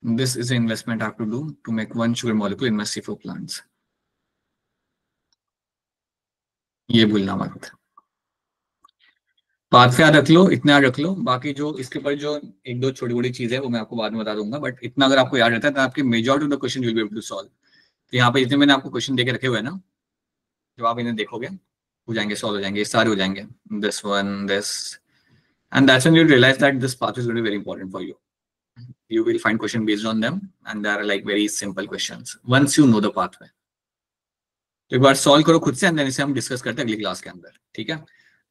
This is the investment I have to do to make 1 sugar molecule in my C4 plants. ये भूलना मत। पाथवे याद रख लो, इतना याद रख लो। बाकी जो इसके ऊपर जो 1-2 छोटी मोटी चीजें वो मैं आपको बाद में बता दूंगा, बट इतना अगर आपको याद रहता है तो आपके majority of the question will be able to solve. तो यहाँ पे जितने मैंने आपको क्वेश्चन देके रखे हुए हैं ना, जब आप इन्हें देखोगे हो जाएंगे, सॉल्व हो जाएंगे, ये सारे हो जाएंगे, this one, this, and that's when you realise that this path is going to be very important for you. You will find question based on them, and they are like very simple questions once you know the pathway. तो एक बार solve करो खुद से, and then इसे हम discuss करते हैं अगली क्लास के अंदर, ठीक है?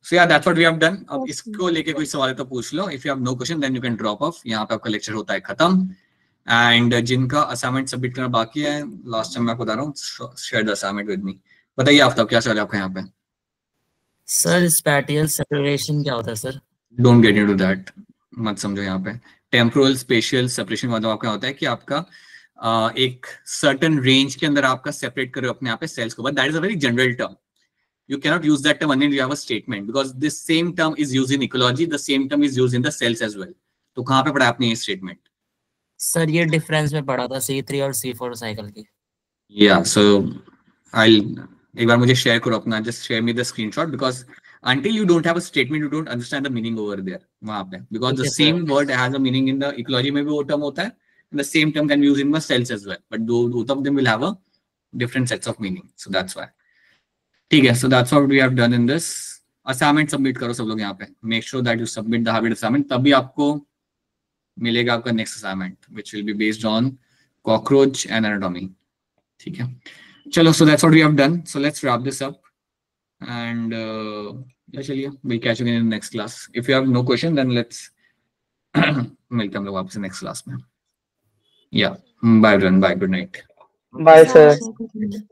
सो या that's what we have done. अब इसको लेके कोई सवाल है तो पूछ लो. If you have no question then you can drop off. यहाँ पे आपका लेक्चर होता है खत्म. एंड जिनका असाइनमेंट सबमिट करना बाकी है, लास्ट टाइम मैं आपको बता रहा हूँ, share the assignment with me. बताइए आफ्ताब क्या चल रहा है आपका यहाँ पे? सर स्पैटियल सेपरेशन क्या होता है sir? Don't get into that, मत समझो. यहाँ पे टेम्पोरल स्पेशियल सेपरेशन मतलब आपका होता है कि आपका एक सर्टेन रेंज के अंदर आपका सेपरेट करो अपने यहाँ पे सेल्स को, but that is a very general term. You cannot use that term unless you have a statement, because this same term is used in ecology, the same term is used in the cells as well. तो कहाँ पे पढ़ा आपने ये statement? Sir ये difference में पढ़ा था C3 और C4 साइकिल की. Yeah, so एक बार मुझे शेयर करो अपना, just share me the screenshot, because until you don't have a statement, you don't understand the meaning over there वहाँ पे, because the same word has a meaning in the ecology में भी वो term होता है, and the same term can be used in the cells as well, but both of them will have a different sets of meaning, so that's why. ठीक है, so that's what we have done in this. Assignment submit करो सब लोग यहाँ पे. Make sure that you submit the habit assignment, तभी आपको मिलेगा आपका next assignment which will be based on cockroach and anatomy. ठीक है, चलो, so that's what we have done. So let's wrap this up and चलिए, we'll catch you again in the next class. If you have no question then let's मिलते हम लोग वापस next class में. Yeah, bye everyone, bye, good night. Bye sir. Sir